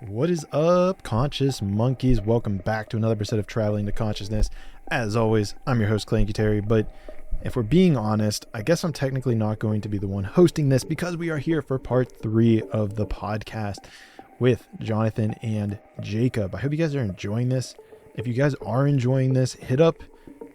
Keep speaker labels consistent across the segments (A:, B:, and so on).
A: What is up, conscious monkeys? Welcome back to another episode of Traveling to Consciousness. As always, I'm your host, Clanky Terry, but if we're being honest, I guess I'm technically not going to be the one hosting this because we are here for part 3 of the podcast with Jonathan and Jacob. I hope you guys are enjoying this. If you guys are enjoying this, hit up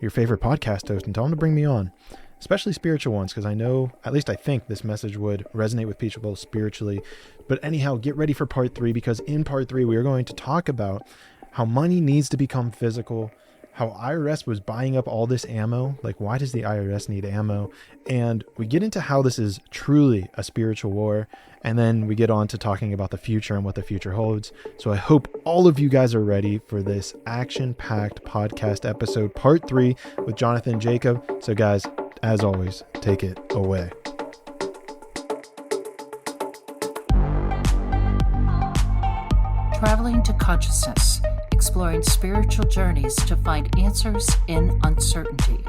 A: your favorite podcast host and tell them to bring me on, especially spiritual ones, because I know, at least I think, this message would resonate with people spiritually. But anyhow, get ready for part 3, because in part 3, we are going to talk about how money needs to become physical, how IRS was buying up all this ammo. Like, why does the IRS need ammo? And we get into how this is truly a spiritual war. And then we get on to talking about the future and what the future holds. So I hope all of you guys are ready for this action-packed podcast episode, part 3 with Jonathan and Jacob. So guys, as always, take it away.
B: Traveling to Consciousness, exploring spiritual journeys to find answers in uncertainty.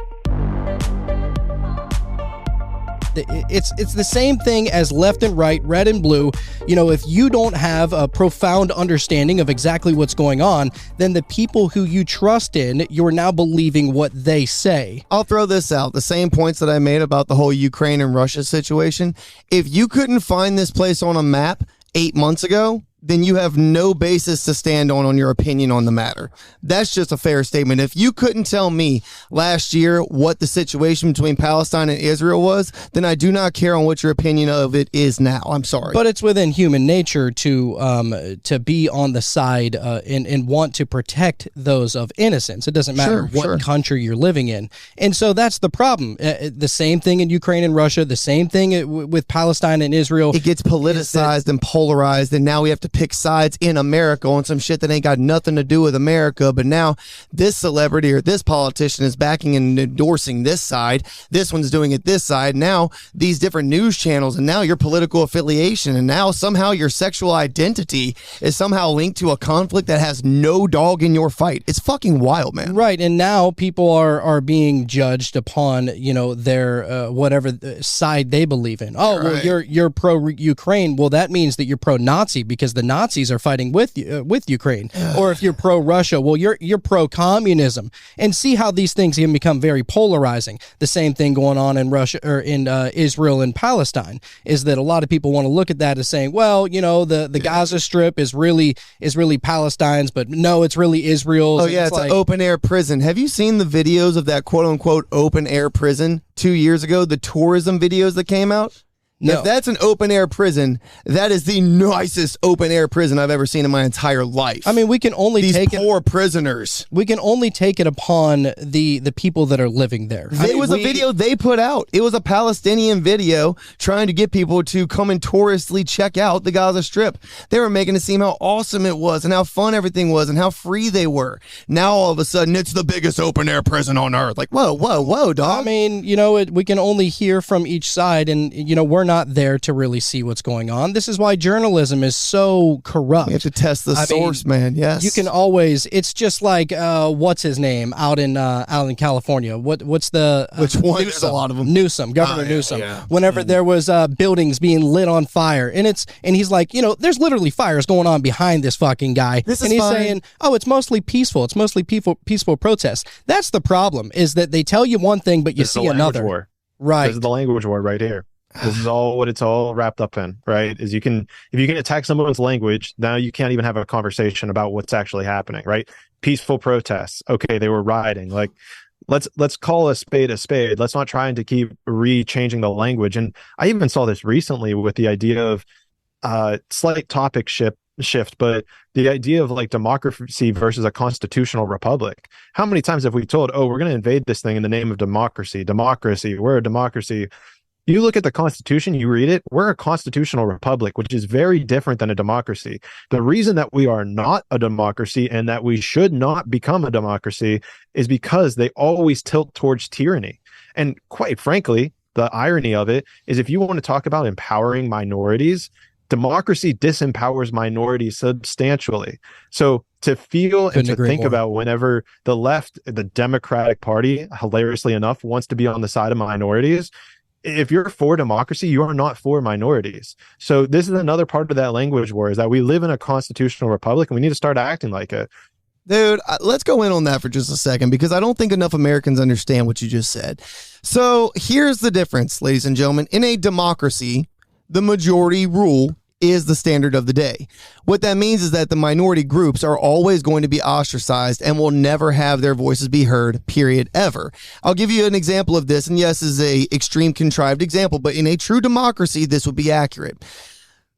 C: It's the same thing as left and right, red and blue. You know, if you don't have a profound understanding of exactly what's going on, then the people who you trust in, you're now believing what they say.
D: I'll throw this out. The same points that I made about the whole Ukraine and Russia situation. If you couldn't find this place on a map 8 months ago, then you have no basis to stand on your opinion on the matter. That's just a fair statement. If you couldn't tell me last year what the situation between Palestine and Israel was, then I do not care on what your opinion of it is now. I'm sorry.
C: But it's within human nature to be on the side and want to protect those of innocence. It doesn't matter what country you're living in. And so that's the problem. The same thing in Ukraine and Russia, the same thing with Palestine and Israel.
D: It gets politicized and polarized, and now we have to pick sides in America on some shit that ain't got nothing to do with America. But now this celebrity or this politician is backing and endorsing this side. This one's doing it this side. Now these different news channels, and now your political affiliation, and now somehow your sexual identity is somehow linked to a conflict that has no dog in your fight. It's fucking wild, man.
C: Right. And now people are being judged upon, you know, their whatever side they believe in. Oh, right. Well, you're pro-Ukraine. Well, that means that you're pro-Nazi because the Nazis are fighting with Ukraine. Or if you're pro-Russia, well, you're pro-communism. And see how these things can become very polarizing. The same thing going on in Russia or in Israel and Palestine is that a lot of people want to look at that as saying, well, you know, the Gaza Strip is really Palestine's, but no, it's really Israel's.
D: Oh yeah, it's like an open air prison. Have you seen the videos of that quote unquote open air prison 2 years ago? The tourism videos that came out?
C: No.
D: If that's an open-air prison, that is the nicest open-air prison I've ever seen in my entire life.
C: I mean, we can only take
D: poor prisoners.
C: We can only take it upon the people that are living there.
D: It was a video they put out. It was a Palestinian video trying to get people to come and touristly check out the Gaza Strip. They were making it seem how awesome it was and how fun everything was and how free they were. Now, all of a sudden, it's the biggest open-air prison on earth. Like, whoa, dog.
C: I mean, you know, we can only hear from each side, and, you know, we're not there to really see what's going on. This is why journalism is so corrupt.
D: You have to test the source, man. Yes.
C: You can always, it's just like, what's his name out in California? What's the...
D: Which one? There's a lot of them.
C: Governor Newsom.
D: Yeah.
C: Whenever there was buildings being lit on fire, and he's like, you know, there's literally fires going on behind this fucking guy. He's saying, oh, it's mostly peaceful. It's mostly peaceful protests. That's the problem, is that they tell you one thing, but you see another.
A: War.
C: Right.
A: This is the language war right here. This is all what it's all wrapped up in, right? Is if you can attack someone's language, now you can't even have a conversation about what's actually happening, right? Peaceful protests. Okay, they were rioting. Like, let's call a spade a spade. Let's not try to keep changing the language. And I even saw this recently with the idea of slight topic shift, but the idea of like democracy versus a constitutional republic. How many times have we told, oh, we're going to invade this thing in the name of democracy, we're a democracy. You look at the Constitution, you read it, we're a constitutional republic, which is very different than a democracy. The reason that we are not a democracy and that we should not become a democracy is because they always tilt towards tyranny. And quite frankly, the irony of it is if you want to talk about empowering minorities, democracy disempowers minorities substantially. So to feel and to think about whenever the left, the Democratic Party, hilariously enough, wants to be on the side of minorities, if you're for democracy, you are not for minorities. So this is another part of that language war, is that we live in a constitutional republic and we need to start acting like it.
D: Dude, let's go in on that for just a second, because I don't think enough Americans understand what you just said. So here's the difference, ladies and gentlemen. In a democracy, the majority rule is the standard of the day. What that means is that the minority groups are always going to be ostracized and will never have their voices be heard, period, ever. I'll give you an example of this, and yes, this is a extreme contrived example, but in a true democracy, this would be accurate.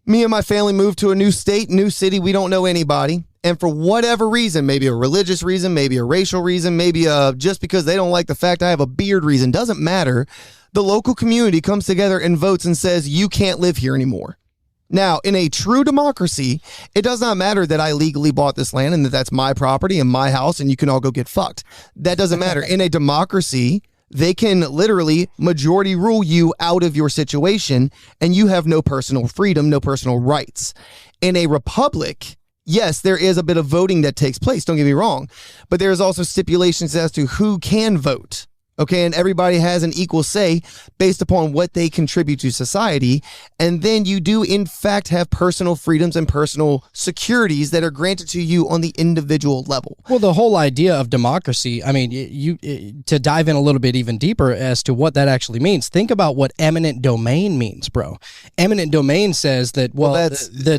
D: Me and my family moved to a new state, new city. We don't know anybody. And for whatever reason, maybe a religious reason, maybe a racial reason, maybe just because they don't like the fact I have a beard reason, doesn't matter. The local community comes together and votes and says, you can't live here anymore. Now, in a true democracy, it does not matter that I legally bought this land and that that's my property and my house and you can all go get fucked. That doesn't matter. In a democracy, they can literally majority rule you out of your situation and you have no personal freedom, no personal rights. In a republic, yes, there is a bit of voting that takes place, don't get me wrong, but there's also stipulations as to who can vote. Okay, and everybody has an equal say based upon what they contribute to society. And then you do, in fact, have personal freedoms and personal securities that are granted to you on the individual level.
C: Well, the whole idea of democracy, I mean, to dive in a little bit even deeper as to what that actually means, think about what eminent domain means, bro. Eminent domain says that, well, that's the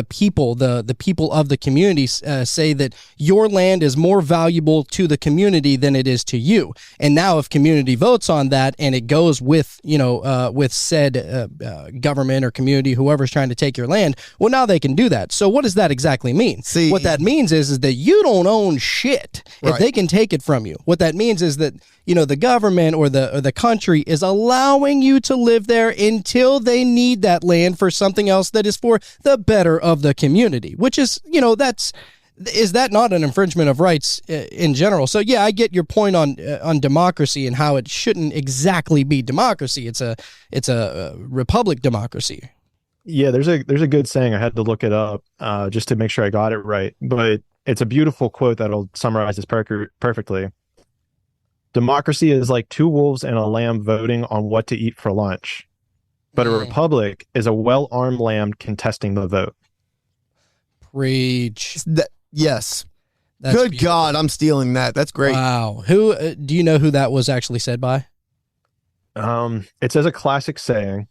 C: people of the community say that your land is more valuable to the community than it is to you. And now if community votes on that and it goes with, with said government or community, whoever's trying to take your land, well, now they can do that. So what does that exactly mean? See, what that means is that you don't own shit if they can take it from you. What that means is that, the government or the country is allowing you to live there until they need that land for something else that is for the better of the community, which is, is that not an infringement of rights in general? So yeah, I get your point on democracy and how it shouldn't exactly be democracy. It's a republic democracy.
A: Yeah, there's a good saying. I had to look it up just to make sure I got it right, but it's a beautiful quote that'll summarize this perfectly. Democracy is like two wolves and a lamb voting on what to eat for lunch, but a republic is a well-armed lamb contesting the vote.
C: Preach.
D: Yes.
C: That's
D: good
C: beautiful.
D: God, I'm stealing that. That's great.
C: Who do you know who that was actually said by?
A: It says a classic saying.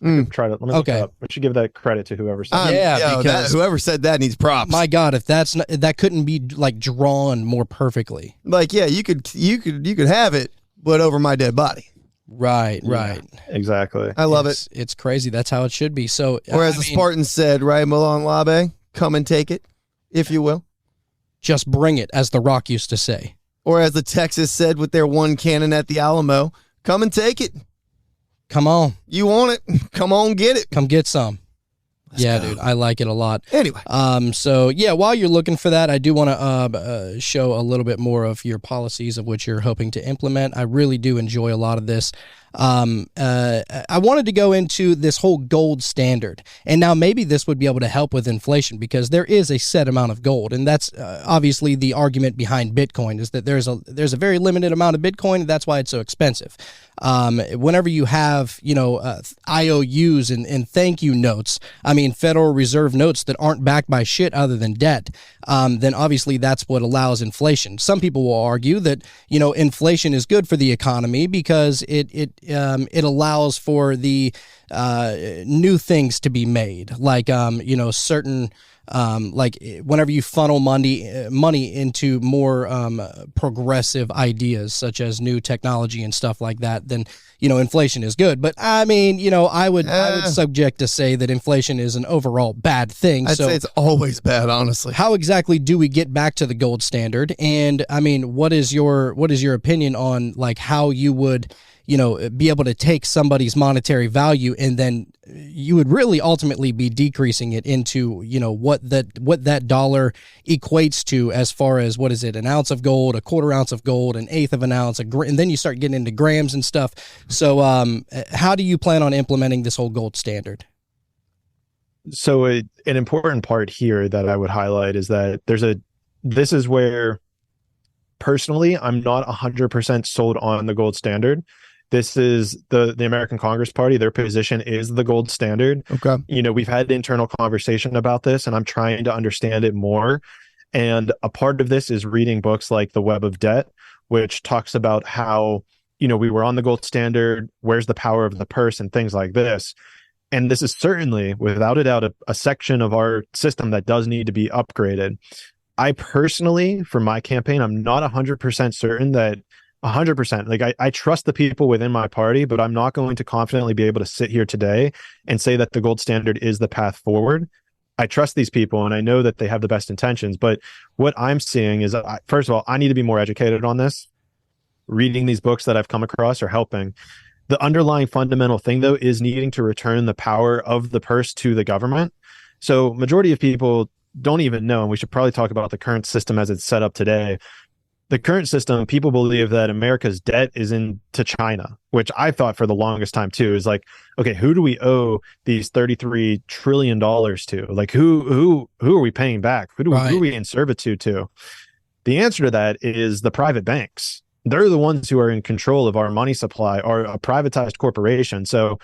A: Let me look it up. We should give that credit to whoever said it.
C: Because
D: whoever said that needs props.
C: My God, if that couldn't be like drawn more perfectly.
D: Like, yeah, you could have it, but over my dead body.
C: Right.
A: Exactly.
D: I love it.
C: It's crazy. That's how it should be. So,
D: or as the Spartans said, right, Milan Labe, come and take it, if you will.
C: Just bring it, as The Rock used to say.
D: Or as the Texas said with their one cannon at the Alamo, come and take it.
C: Come on.
D: You want it? Come on, get it.
C: Come get some. Let's go. Dude, I like it a lot.
D: Anyway.
C: So yeah, while you're looking for that, I do want to show a little bit more of your policies of which you're hoping to implement. I really do enjoy a lot of this. I wanted to go into this whole gold standard, and now maybe this would be able to help with inflation because there is a set amount of gold, and that's obviously the argument behind Bitcoin is that there's a very limited amount of Bitcoin, and that's why it's so expensive. Whenever you have IOUs and thank you notes, I mean Federal Reserve notes that aren't backed by shit other than debt, then obviously that's what allows inflation. Some people will argue that inflation is good for the economy because it allows for the new things to be made, like certain like whenever you funnel money into more progressive ideas such as new technology and stuff like that, then inflation is good. But I mean, I would subject to say that inflation is an overall bad thing.
D: I'd say it's always bad, honestly.
C: How exactly do we get back to the gold standard? And I mean, what is your opinion on like how you would be able to take somebody's monetary value and then you would really ultimately be decreasing it into, what that dollar equates to as far as, what is it, an ounce of gold, a quarter ounce of gold, an eighth of an ounce, and then you start getting into grams and stuff. So how do you plan on implementing this whole gold standard?
A: So an important part here that I would highlight is that this is where personally I'm not 100% sold on the gold standard. This is the American Congress Party. Their position is the gold standard.
D: Okay.
A: We've had internal conversation about this, and I'm trying to understand it more. And a part of this is reading books like The Web of Debt, which talks about how, we were on the gold standard, where's the power of the purse and things like this. And this is certainly, without a doubt, a section of our system that does need to be upgraded. I personally, for my campaign, I'm not 100% certain that 100%. Like I trust the people within my party, but I'm not going to confidently be able to sit here today and say that the gold standard is the path forward. I trust these people and I know that they have the best intentions. But what I'm seeing is, first of all, I need to be more educated on this. Reading these books that I've come across are helping. The underlying fundamental thing, though, is needing to return the power of the purse to the government. So majority of people don't even know, and we should probably talk about the current system as it's set up today. The current system, people believe that America's debt is into China, which I thought for the longest time too, is like, okay, who do we owe these $33 trillion to? Like who are we paying back? Who are we in servitude to? The answer to that is the private banks. They're the ones who are in control of our money supply, or a privatized corporation. So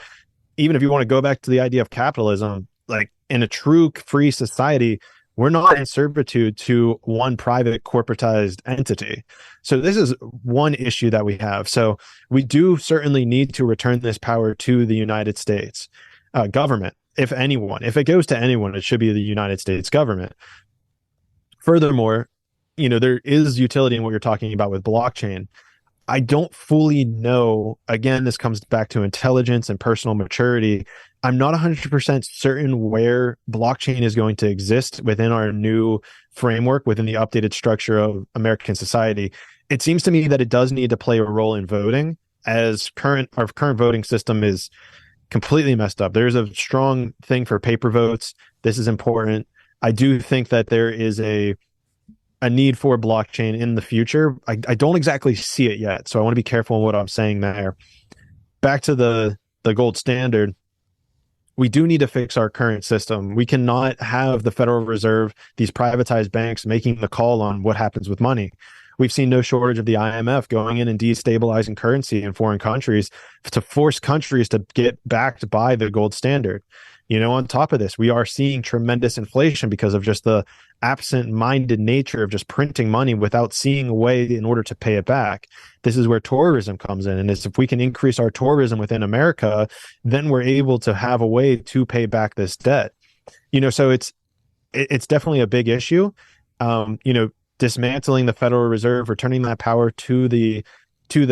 A: even if you want to go back to the idea of capitalism, like in a true free society, we're not in servitude to one private corporatized entity. So this is one issue that we have. So we do certainly need to return this power to the United States government. If it goes to anyone, it should be the United States government. Furthermore, there is utility in what you're talking about with blockchain. I don't fully know. Again, this comes back to intelligence and personal maturity. I'm not 100% certain where blockchain is going to exist within our new framework, within the updated structure of American society. It seems to me that it does need to play a role in voting, as our current voting system is completely messed up. There's a strong thing for paper votes. This is important. I do think that there is a need for blockchain in the future. I don't exactly see it yet, so I want to be careful in what I'm saying there. Back to the gold standard. We do need to fix our current system. We cannot have the Federal Reserve, these privatized banks, making the call on what happens with money. We've seen no shortage of the IMF going in and destabilizing currency in foreign countries to force countries to get backed by the gold standard. On top of this, we are seeing tremendous inflation because of just the absent-minded nature of just printing money without seeing a way in order to pay it back. This is where tourism comes in. And if we can increase our tourism within America, then we're able to have a way to pay back this debt. So it's definitely a big issue. Dismantling the Federal Reserve, returning that power to the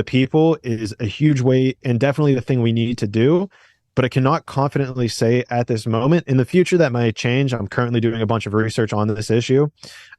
A: people is a huge way, and definitely the thing we need to do. But I cannot confidently say at this moment. In the future, that might change. I'm currently doing a bunch of research on this issue.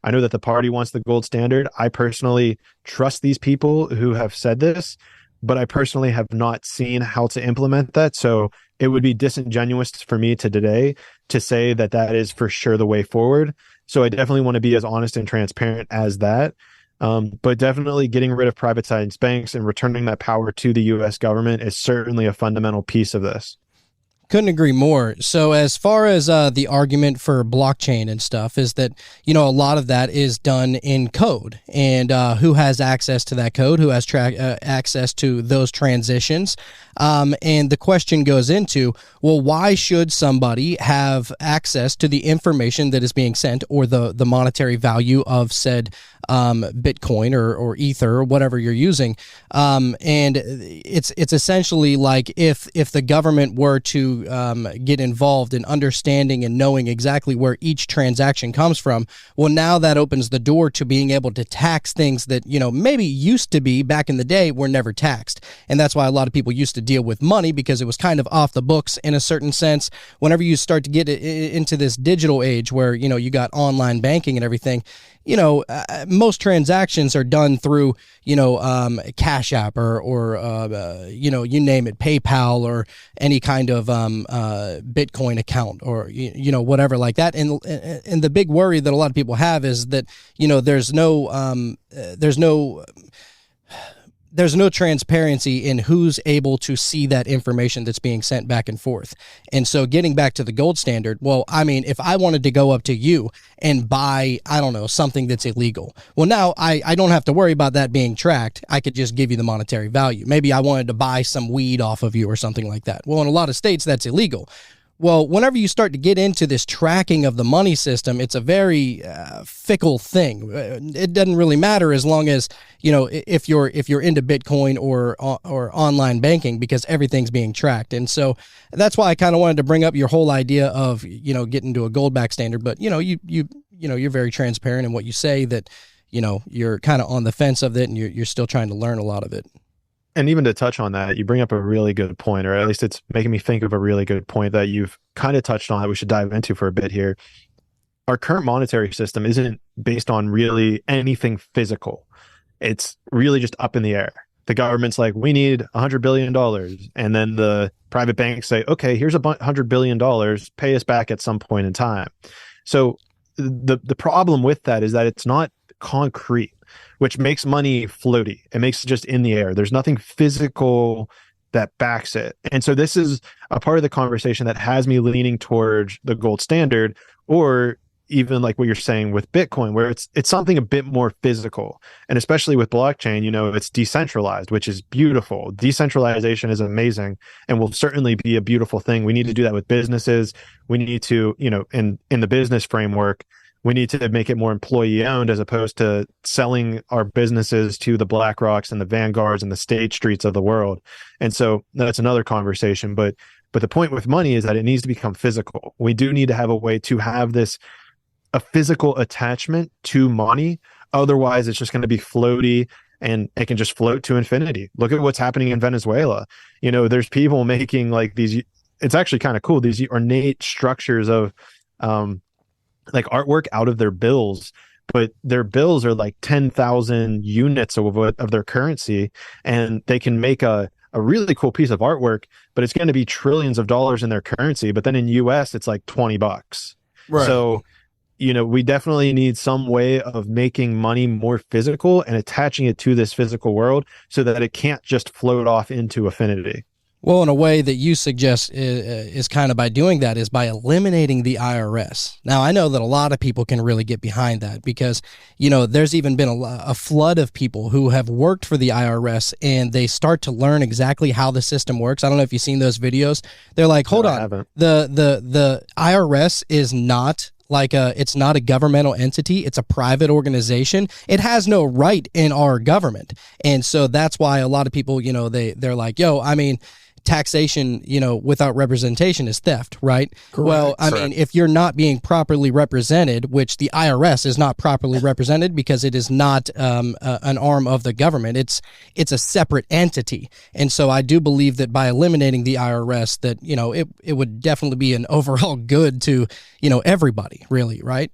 A: I know that the party wants the gold standard. I personally trust these people who have said this, but I personally have not seen how to implement that. So it would be disingenuous for me today to say that that is for sure the way forward. So I definitely want to be as honest and transparent as that. But definitely getting rid of privatized banks and returning that power to the U.S. government is certainly a fundamental piece of this.
C: Couldn't agree more. So as far as the argument for blockchain and stuff is that, a lot of that is done in code, and who has access to that code, who has access to those transitions. And the question goes into, well, why should somebody have access to the information that is being sent, or the monetary value of said Bitcoin or Ether or whatever you're using? And it's essentially like if the government were to get involved in understanding and knowing exactly where each transaction comes from, well, now that opens the door to being able to tax things that, maybe used to be back in the day were never taxed. And that's why a lot of people used to deal with money, because it was kind of off the books in a certain sense. Whenever you start to get into this digital age where, you got online banking and everything, most transactions are done through, Cash App or you name it, PayPal, or any kind of Bitcoin account, or, whatever like that. And the big worry that a lot of people have is that, there's no there's no transparency in who's able to see that information that's being sent back and forth. And so getting back to the gold standard, well, I mean, if I wanted to go up to you and buy, I don't know, something that's illegal, well, now I don't have to worry about that being tracked. I could just give you the monetary value. Maybe I wanted to buy some weed off of you or something like that. Well, in a lot of states, that's illegal. Well, whenever you start to get into this tracking of the money system, it's a very fickle thing. It doesn't really matter as long as, you know, if you're into Bitcoin or online banking, because everything's being tracked. And so that's why I kind of wanted to bring up your whole idea of, you know, getting to a gold back standard. But, you know, you're very transparent in what you say, that, you know, you're kind of on the fence of it and you're still trying to learn a lot of it.
A: And even to touch on that, you bring up a really good point, or at least it's making me think of a really good point that you've kind of touched on that we should dive into for a bit here. Our current monetary system isn't based on really anything physical. It's really just up in the air. The government's like, we need $100 billion. And then the private banks say, okay, here's $100 billion, pay us back at some point in time. So the problem with that is that it's not concrete, which makes money floaty. It makes it just in the air. There's nothing physical that backs it. And so this is a part of the conversation that has me leaning towards the gold standard, or even like what you're saying with Bitcoin, where it's something a bit more physical. And especially with blockchain, you know, it's decentralized, which is beautiful. Decentralization is amazing and will certainly be a beautiful thing. We need to do that with businesses. We need to, you know, in the business framework, we need to make it more employee owned, as opposed to selling our businesses to the BlackRocks and the Vanguards and the State Streets of the world. And so that's another conversation. But the point with money is that it needs to become physical. We do need to have a way to have a physical attachment to money. Otherwise, it's just going to be floaty, and it can just float to infinity. Look at what's happening in Venezuela. You know, there's people making like these, it's actually kind of cool, these ornate structures of, like artwork out of their bills, but their bills are like 10,000 units of their currency, and they can make a really cool piece of artwork, but it's going to be trillions of dollars in their currency. But then in US, it's like $20. Right. So, you know, we definitely need some way of making money more physical and attaching it to this physical world so that it can't just float off into infinity.
C: Well, in a way that you suggest is kind of by doing that is by eliminating the IRS. Now, I know that a lot of people can really get behind that because, you know, there's even been a flood of people who have worked for the IRS, and they start to learn exactly how the system works. I don't know if you've seen those videos. They're like, hold on, the IRS is not like it's not a governmental entity. It's a private organization. It has no right in our government. And so that's why a lot of people, you know, they're like, yo, I mean, taxation, you know, without representation is theft, right? Correct. Well, I mean, if you're not being properly represented, which the IRS is not properly represented because it is not an arm of the government, it's a separate entity. And so I do believe that by eliminating the IRS, that, you know, it would definitely be an overall good to, you know, everybody, really, right?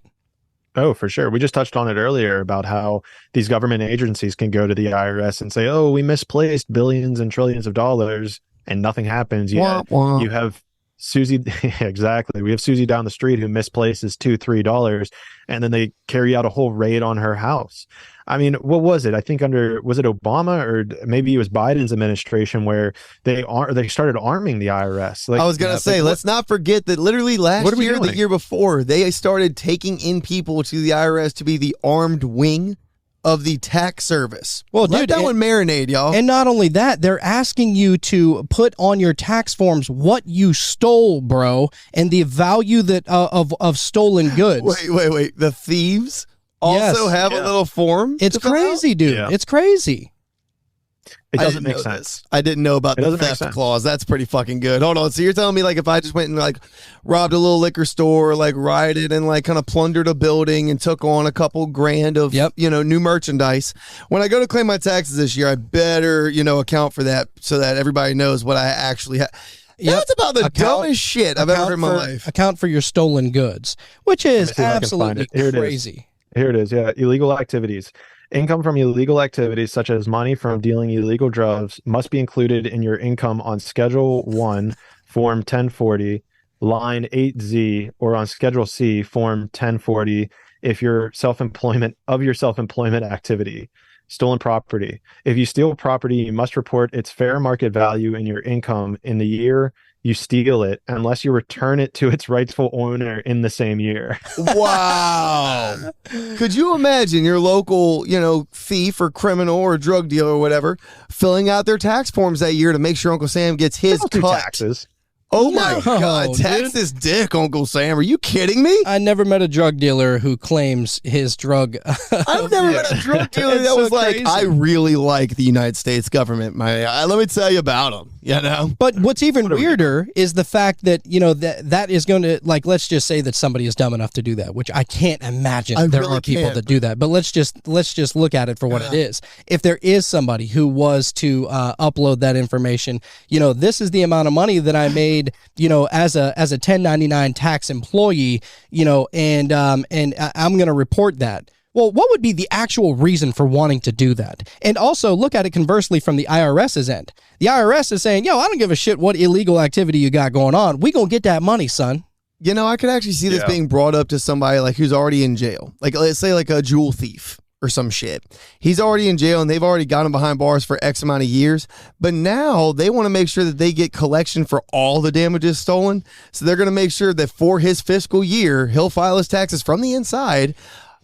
A: Oh, for sure. We just touched on it earlier about how these government agencies can go to the IRS and say, oh, we misplaced billions and trillions of dollars, and nothing happens. Yet you have Susie, exactly. We have Susie down the street who misplaces $2-3, and then they carry out a whole raid on her house. I mean, what was it? I think was it Obama or maybe it was Biden's administration where they started arming the IRS. Like,
D: I was going to say, let's not forget that literally last year, the year before, they started taking in people to the IRS to be the armed wing of the tax service.
C: Well,
D: let that one marinate, y'all.
C: And not only that, they're asking you to put on your tax forms what you stole, bro, and the value that of stolen goods.
D: Wait. The thieves also have a little form?
C: It's crazy, dude. Yeah. It's crazy.
A: It doesn't make sense.
D: I didn't know about the theft clause. That's pretty fucking good. Hold on. So you're telling me, like, if I just went and like robbed a little liquor store, like rioted and like kind of plundered a building and took on a couple grand of, you know, new merchandise, when I go to claim my taxes this year, I better, you know, account for that so that everybody knows what I actually have. That's about the dumbest shit I've ever heard in my life.
C: Account for your stolen goods, which is absolutely crazy.
A: Here it is. Yeah. Illegal activities. Income from illegal activities, such as money from dealing illegal drugs, must be included in your income on Schedule 1, Form 1040, Line 8Z, or on Schedule C, Form 1040, if your self-employment activity. stolen property. If you steal property, you must report its fair market value and your income in the year you steal it, unless you return it to its rightful owner in the same year.
D: Wow. Could you imagine your local, thief or criminal or drug dealer or whatever filling out their tax forms that year to make sure Uncle Sam gets his
A: Don't do
D: cut?
A: taxes.
D: Oh my God, tax
C: dude.
D: this dick, Uncle Sam. Are you kidding me?
C: I never met a drug dealer who claims his drug.
D: I've never met a drug dealer that
C: It's
D: was
C: so
D: like,
C: crazy.
D: I really like the United States government. Let me tell you about them,
C: But what's even weirder is the fact that, that is going to, like, let's just say that somebody is dumb enough to do that, which I can't imagine there
D: really
C: are people
D: can't.
C: that do that. But let's just look at it for what it is. If there is somebody who was to upload that information, this is the amount of money that I made, as a 1099 tax employee, and I'm going to report that. Well, what would be the actual reason for wanting to do that? And also look at it conversely from the IRS's end. The IRS is saying, I don't give a shit what illegal activity you got going on. We gonna get that money, son.
D: I could actually see this being brought up to somebody like who's already in jail. Like, let's say like a jewel thief or some shit. He's already in jail and they've already got him behind bars for X amount of years. But now they want to make sure that they get collection for all the damages stolen. So they're going to make sure that for his fiscal year, he'll file his taxes from the inside,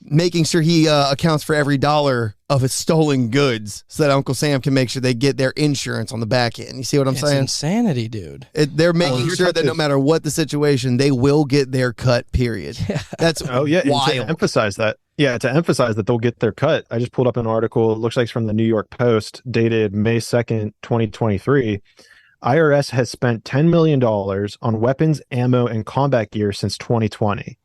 D: making sure he accounts for every dollar of his stolen goods so that Uncle Sam can make sure they get their insurance on the back end. You see what I'm saying?
C: Insanity, dude.
D: They're making sure that no matter what the situation, they will get their cut, period. That's
A: wild. To emphasize that. Yeah, to emphasize that they'll get their cut. I just pulled up an article, it looks like it's from the New York Post, dated May 2nd, 2023. IRS has spent $10 million on weapons, ammo, and combat gear since 2020.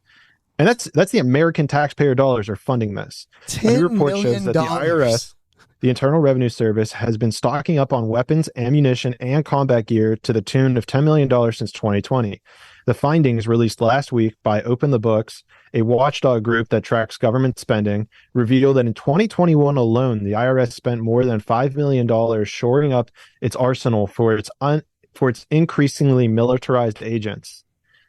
A: And that's the American taxpayer dollars are funding this. A new report shows that the IRS, the Internal Revenue Service, has been stocking up on weapons, ammunition, and combat gear to the tune of $10 million since 2020. The findings released last week by Open the Books, a watchdog group that tracks government spending, reveal that in 2021 alone, the IRS spent more than $5 million shoring up its arsenal for its increasingly militarized agents.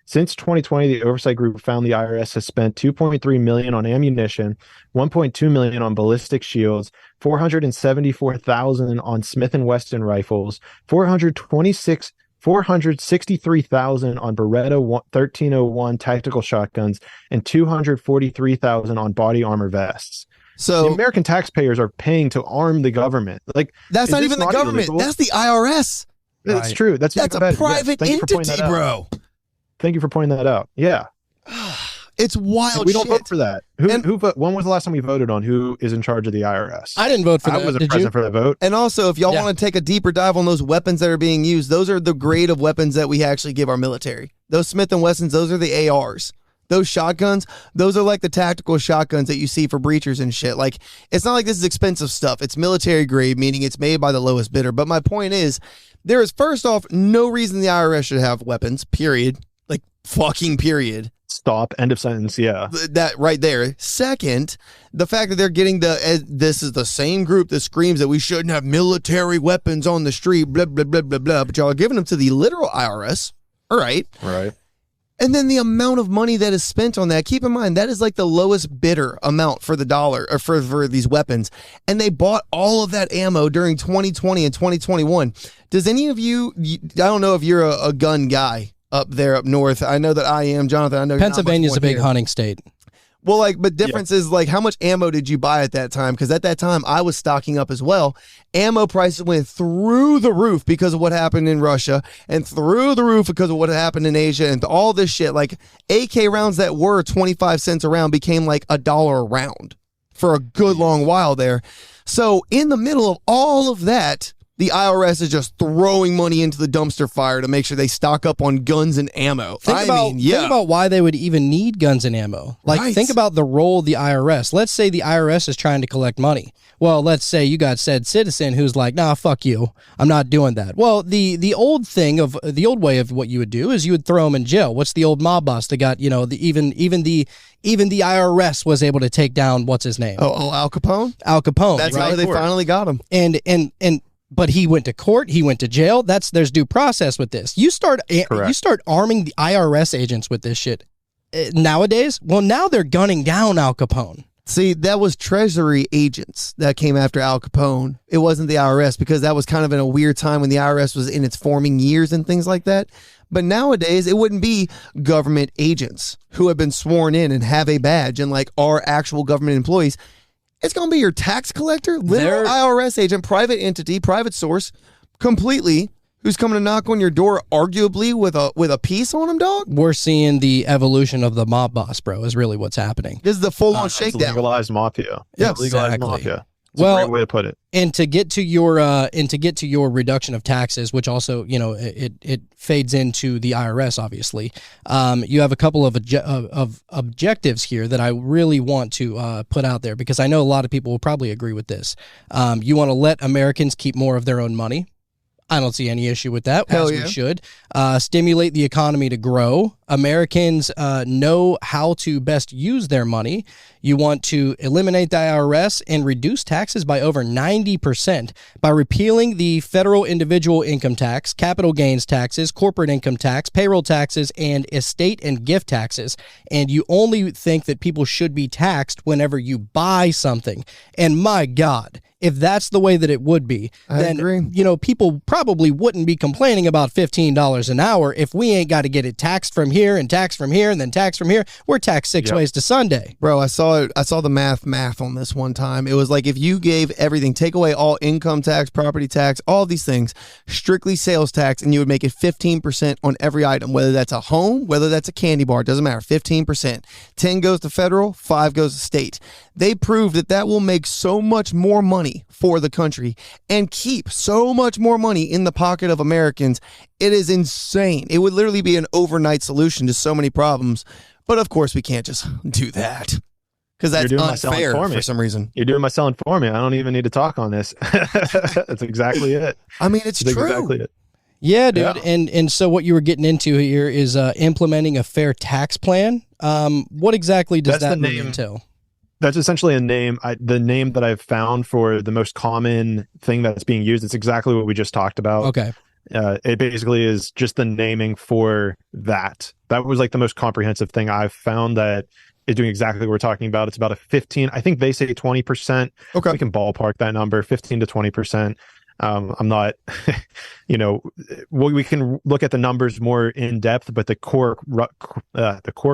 A: Since 2020, the oversight group found the IRS has spent $2.3 million on ammunition, $1.2 million on ballistic shields, $474,000 on Smith & Wesson rifles, $463,000 on Beretta 1301 tactical shotguns, and $243,000 on body armor vests. So the American taxpayers are paying to arm the government. Like,
D: that's not even the government. Illegal? That's the IRS.
A: That's true. That's
D: a private entity, bro.
A: Thank you for pointing that out. Yeah.
D: It's wild.
A: And we don't vote for that. When was the last time we voted on who is in charge of the IRS?
C: I didn't vote for that.
A: I wasn't present for the vote.
D: And also, if y'all want to take a deeper dive on those weapons that are being used, those are the grade of weapons that we actually give our military. Those Smith & Wessons, those are the ARs. Those shotguns, those are like the tactical shotguns that you see for breachers and shit. Like, it's not like this is expensive stuff. It's military grade, meaning it's made by the lowest bidder. But my point is, there is, first off, no reason the IRS should have weapons, period. Like, fucking period.
A: Stop. End of sentence. Yeah.
D: That right there. Second, the fact that they're getting this is the same group that screams that we shouldn't have military weapons on the street, blah, blah, blah, blah, blah. But y'all are giving them to the literal IRS. All right.
A: Right.
D: And then the amount of money that is spent on that, keep in mind, that is like the lowest bidder amount for the dollar or for these weapons. And they bought all of that ammo during 2020 and 2021. Does any of you, I don't know if you're a gun guy up there up north. I know that I am, Jonathan. I know
C: Pennsylvania's a big hunting state.
D: Well, but difference is how much ammo did you buy at that time? Because at that time I was stocking up as well. Ammo prices went through the roof because of what happened in Russia, and through the roof because of what happened in Asia, and all this shit. Like, AK rounds that were 25 cents a round became like $1 a round for a good long while there. So in the middle of all of that, the IRS is just throwing money into the dumpster fire to make sure they stock up on guns and ammo.
C: Think about why they would even need guns and ammo. Think about the role of the IRS. Let's say the IRS is trying to collect money. Well, let's say you got said citizen who's like, nah, fuck you. I'm not doing that. Well, the old way of what you would do is you would throw him in jail. What's the old mob boss that got, even the IRS was able to take down, what's his name?
D: Oh, Al Capone?
C: Al Capone.
D: That's how they finally got him.
C: But he went to court. He went to jail. There's due process with this. You start arming the IRS agents with this shit nowadays. Well, now they're gunning down Al Capone.
D: See, that was Treasury agents that came after Al Capone. It wasn't the IRS, because that was kind of in a weird time when the IRS was in its forming years and things like that. But nowadays, it wouldn't be government agents who have been sworn in and have a badge and like are actual government employees. It's going to be your tax collector, literal IRS agent, private entity, private source, completely, who's coming to knock on your door, arguably with a piece on him, dog.
C: We're seeing the evolution of the mob boss, bro, is really what's happening.
D: This is the full-on shakedown.
A: Legalized mafia.
D: Yeah,
A: legalized mafia. It's a great way to put it.
C: And to get to your reduction of taxes, which also, you know, it fades into the IRS, obviously. You have a couple of objectives here that I really want to put out there, because I know a lot of people will probably agree with this. You want to let Americans keep more of their own money. I don't see any issue with that, as we should. Stimulate the economy to grow. Americans know how to best use their money. You want to eliminate the IRS and reduce taxes by over 90% by repealing the federal individual income tax, capital gains taxes, corporate income tax, payroll taxes, and estate and gift taxes. And you only think that people should be taxed whenever you buy something. And my God, if that's the way that it would be, then, you know, people probably wouldn't be complaining about $15 an hour if we ain't got to get it taxed from here and taxed from here and then taxed from here. We're taxed six ways to Sunday.
D: Bro, I saw the math on this one time. It was like, if you gave everything, take away all income tax, property tax, all these things, strictly sales tax, and you would make it 15% on every item, whether that's a home, whether that's a candy bar, doesn't matter, 15%. 10 goes to federal, 5 goes to state. They proved that will make so much more money for the country and keep so much more money in the pocket of Americans. It is insane. It would literally be an overnight solution to so many problems. But of course, we can't just do that, because that's unfair for some reason.
A: You're doing my selling for me. I don't even need to talk on this. That's exactly it.
D: I mean, it's true.
A: Exactly it.
C: Yeah, dude. Yeah. And so what you were getting into here is implementing a fair tax plan. What exactly does that really entail?
A: That's essentially a name. The name that I've found for the most common thing that's being used. It's exactly what we just talked about.
C: Okay.
A: It basically is just the naming for that. That was like the most comprehensive thing I've found that is doing exactly what we're talking about. It's about a 15, I think they say 20%.
D: Okay.
A: We can ballpark that number, 15 to 20%. I'm not, you know, we can look at the numbers more in depth, but the core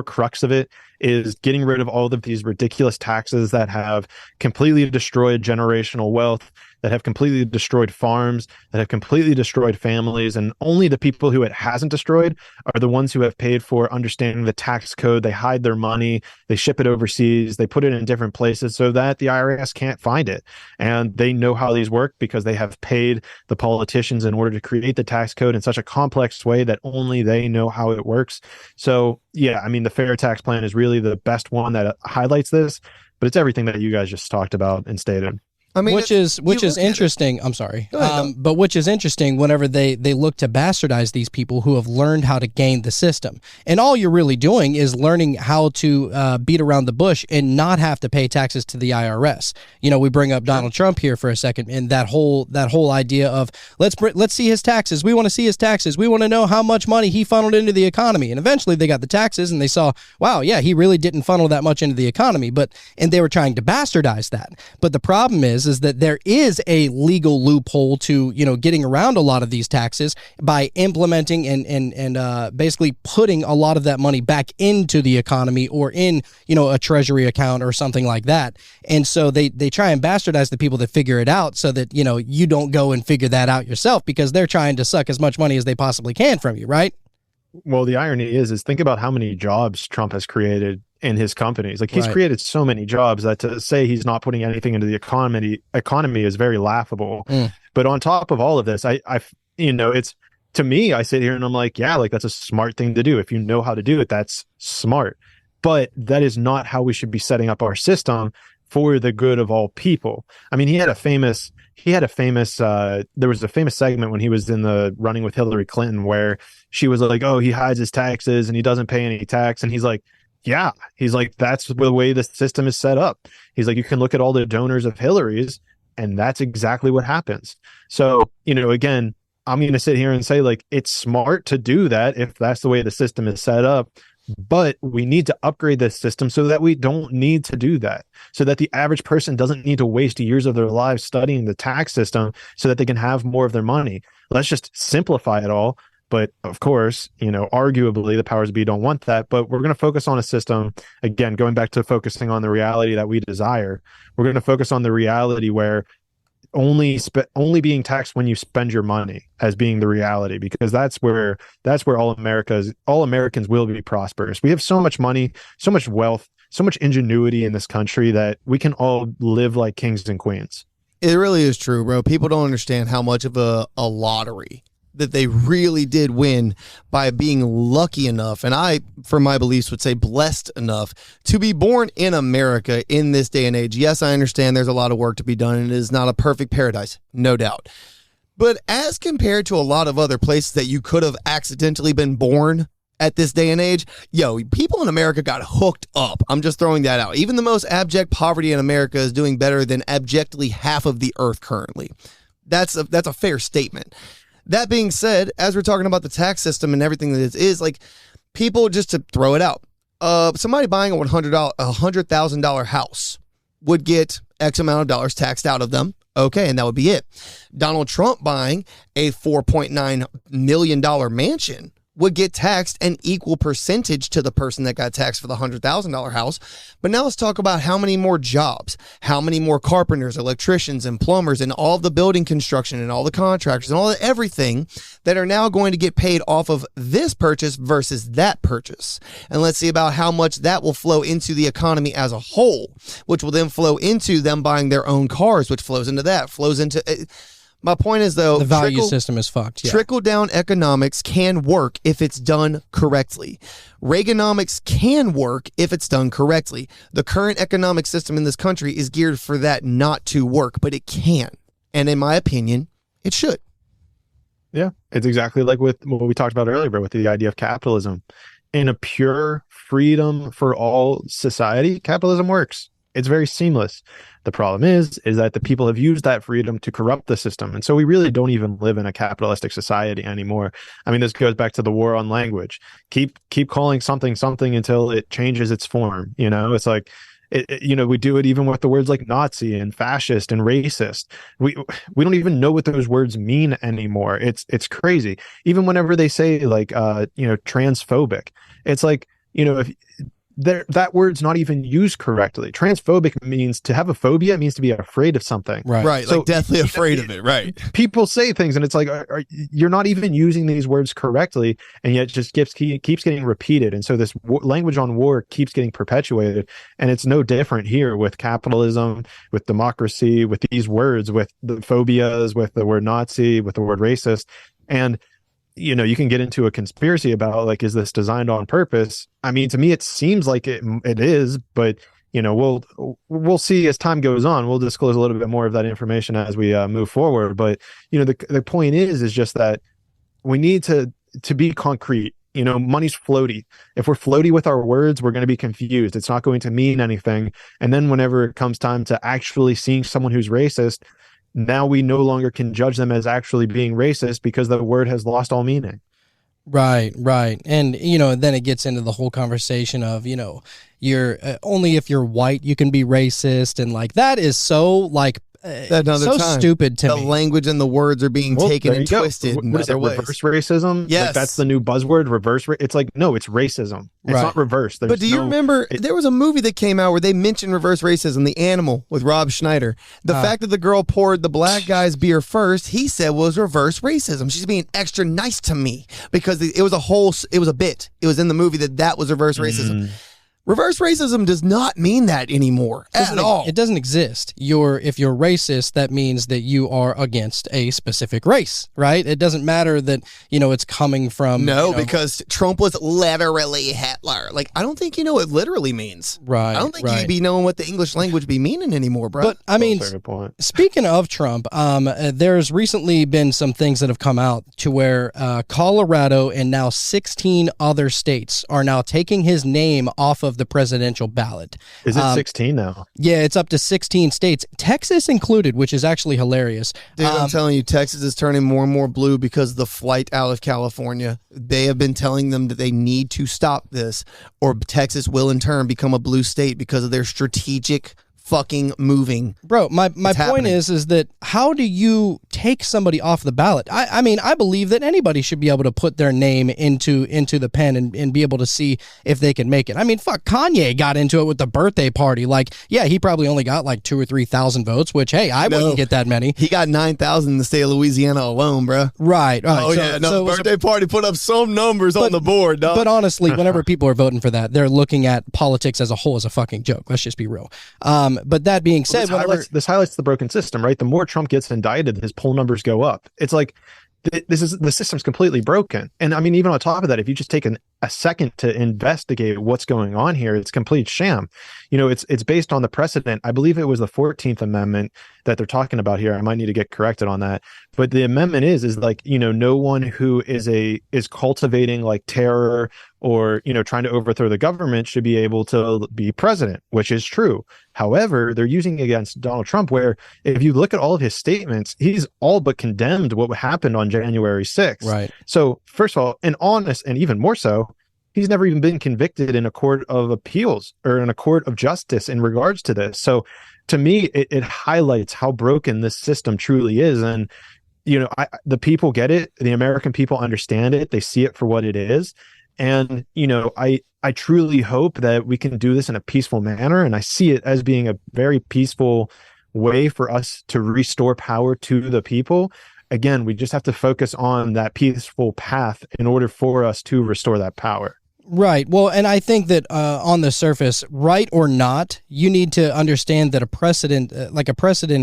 A: crux of it is getting rid of all of these ridiculous taxes that have completely destroyed generational wealth, that have completely destroyed farms, that have completely destroyed families. And only the people who it hasn't destroyed are the ones who have paid for understanding the tax code. They hide their money, they ship it overseas, they put it in different places so that the IRS can't find it. And they know how these work because they have paid the politicians in order to create the tax code in such a complex way that only they know how it works. So yeah, I mean, the fair tax plan is really the best one that highlights this, but it's everything that you guys just talked about and stated.
D: I mean,
C: which is interesting. I'm sorry, but which is interesting whenever they look to bastardize these people who have learned how to game the system, and all you're really doing is learning how to beat around the bush and not have to pay taxes to the IRS. You know, we bring up Donald Trump here for a second, and that whole idea of let's see his taxes. We want to see his taxes. We want to know how much money he funneled into the economy. And eventually they got the taxes, and they saw, wow, yeah, he really didn't funnel that much into the economy. And they were trying to bastardize that. But the problem is that there is a legal loophole to, you know, getting around a lot of these taxes by implementing and basically putting a lot of that money back into the economy or in, you know, a treasury account or something like that. And so they try and bastardize the people that figure it out so that, you know, you don't go and figure that out yourself, because they're trying to suck as much money as they possibly can from you, right?
A: Well, the irony is think about how many jobs Trump has created in his companies. Like, he's created so many jobs that to say he's not putting anything into the economy is very laughable. But on top of all of this, I you know, it's, to me, I sit here and I'm like, yeah, like, that's a smart thing to do. If you know how to do it, that's smart. But that is not how we should be setting up our system for the good of all people. I mean, there was a famous segment when he was in the running with Hillary Clinton where she was like, oh, he hides his taxes and he doesn't pay any tax. And he's like, yeah, he's like, that's the way the system is set up. He's like, you can look at all the donors of Hillary's, and that's exactly what happens. So, you know, again, I'm going to sit here and say, like, it's smart to do that if that's the way the system is set up. But we need to upgrade this system so that we don't need to do that, so that the average person doesn't need to waste years of their lives studying the tax system so that they can have more of their money. Let's just simplify it all. But of course, arguably the powers be don't want that. But we're going to focus on a system, again, going back to focusing on the reality that we desire. We're going to focus on the reality where only being taxed when you spend your money as being the reality, because that's where all Americans will be prosperous. We have so much money, so much wealth, so much ingenuity in this country that we can all live like kings and queens.
D: It really is true, bro. People don't understand how much of a lottery that they really did win by being lucky enough, and I, for my beliefs, would say blessed enough to be born in America in this day and age. Yes, I understand there's a lot of work to be done, and it is not a perfect paradise, no doubt. But as compared to a lot of other places that you could have accidentally been born at this day and age, people in America got hooked up. I'm just throwing that out. Even the most abject poverty in America is doing better than abjectly half of the earth currently. That's a fair statement. That being said, as we're talking about the tax system and everything that it is, like, people, just to throw it out, somebody buying a $100,000 house would get X amount of dollars taxed out of them. Okay, and that would be it. Donald Trump buying a $4.9 million mansion would get taxed an equal percentage to the person that got taxed for the $100,000 house. But now let's talk about how many more jobs, how many more carpenters, electricians, and plumbers, and all the building construction and all the contractors and everything that are now going to get paid off of this purchase versus that purchase. And let's see about how much that will flow into the economy as a whole, which will then flow into them buying their own cars, which flows into that, flows into... My point is, though,
C: the value system is fucked. Yeah.
D: Trickle-down economics can work if it's done correctly. Reaganomics can work if it's done correctly. The current economic system in this country is geared for that not to work, but it can. And in my opinion, it should.
A: Yeah, it's exactly like with what we talked about earlier, bro, with the idea of capitalism. In a pure freedom for all society, capitalism works. It's very seamless. The problem is that the people have used that freedom to corrupt the system. And so we really don't even live in a capitalistic society anymore. I mean, this goes back to the war on language. Keep calling something until it changes its form. It's like, we do it even with the words like Nazi and fascist and racist. We don't even know what those words mean anymore. It's crazy. Even whenever they say like, transphobic, it's like, if that word's not even used correctly. Transphobic means to have a phobia, means to be afraid of something.
D: Right. So, like deathly afraid of it. Right.
A: People say things and it's like, you're not even using these words correctly, and yet it just keeps getting repeated. And so this language on war keeps getting perpetuated. And it's no different here with capitalism, with democracy, with these words, with the phobias, with the word Nazi, with the word racist. And you can get into a conspiracy about, like, is this designed on purpose? I mean, to me, it seems like it is, but we'll see as time goes on. We'll disclose a little bit more of that information as we move forward. But the point is just that we need to be concrete. Money's floaty. If we're floaty with our words, we're going to be confused. It's not going to mean anything. And then whenever it comes time to actually seeing someone who's racist, now we no longer can judge them as actually being racist because the word has lost all meaning.
C: Right. And, then it gets into the whole conversation of, you're only if you're white, you can be racist. And like, that is so like, so time. Stupid to
D: me. The language and the words are being taken and twisted in other ways.
A: Reverse racism?
D: Yes.
A: Like, that's the new buzzword, reverse. It's like, no, it's racism. It's not reverse.
D: But do you remember, there was a movie that came out where they mentioned reverse racism, The Animal, with Rob Schneider. The fact that the girl poured the black guy's beer first, he said was reverse racism. She's being extra nice to me because it was a bit. It was in the movie that was reverse racism. Reverse racism does not mean that anymore at all.
C: It doesn't exist. If you're racist, that means that you are against a specific race, right? It doesn't matter that, it's coming from...
D: No, because Trump was literally Hitler. Like, I don't think you know what literally means.
C: Right.
D: I don't think you'd be knowing what the English language be meaning anymore, bro.
C: But, I mean, speaking of Trump, there's recently been some things that have come out to where Colorado and now 16 other states are now taking his name off of of the presidential ballot.
A: Is it 16 now?
C: Yeah, it's up to 16 states, Texas included, which is actually hilarious.
D: Dude, I'm telling you, Texas is turning more and more blue because of the flight out of California. They have been telling them that they need to stop this, or Texas will in turn become a blue state because of their strategic fucking moving.
C: Bro, my point is that how do you take somebody off the ballot? I mean, I believe that anybody should be able to put their name into the pen and be able to see if they can make it. I mean, fuck, Kanye got into it with the birthday party. Like, yeah, he probably only got like 2,000 or 3,000 votes, which, hey, I wouldn't get that many.
D: He got 9,000 in the state of Louisiana alone, bro.
C: Right.
D: Oh, yeah. No, birthday party put up some numbers on the board, dog.
C: But honestly, whenever people are voting for that, they're looking at politics as a whole as a fucking joke. Let's just be real. But that being said,
A: this highlights the broken system, right? The more Trump gets indicted, his poll numbers go up. It's like the system's completely broken. And I mean, even on top of that, if you just take a second to investigate what's going on here, it's complete sham. You know, it's based on the precedent. I believe it was the 14th Amendment that they're talking about here. I might need to get corrected on that. But the amendment is like, you know, no one who is cultivating like terror or, you know, trying to overthrow the government should be able to be president, which is true. However, they're using it against Donald Trump, where if you look at all of his statements, he's all but condemned what happened on January 6th.
C: Right.
A: So first of all, and honest, and even more so, he's never even been convicted in a court of appeals or in a court of justice in regards to this. So to me, it highlights how broken this system truly is. And, you know, the people get it. The American people understand it. They see it for what it is. And, you know, I truly hope that we can do this in a peaceful manner. And I see it as being a very peaceful way for us to restore power to the people. Again, we just have to focus on that peaceful path in order for us to restore that power.
C: Right. Well, and I think that on the surface, right or not, you need to understand that a precedent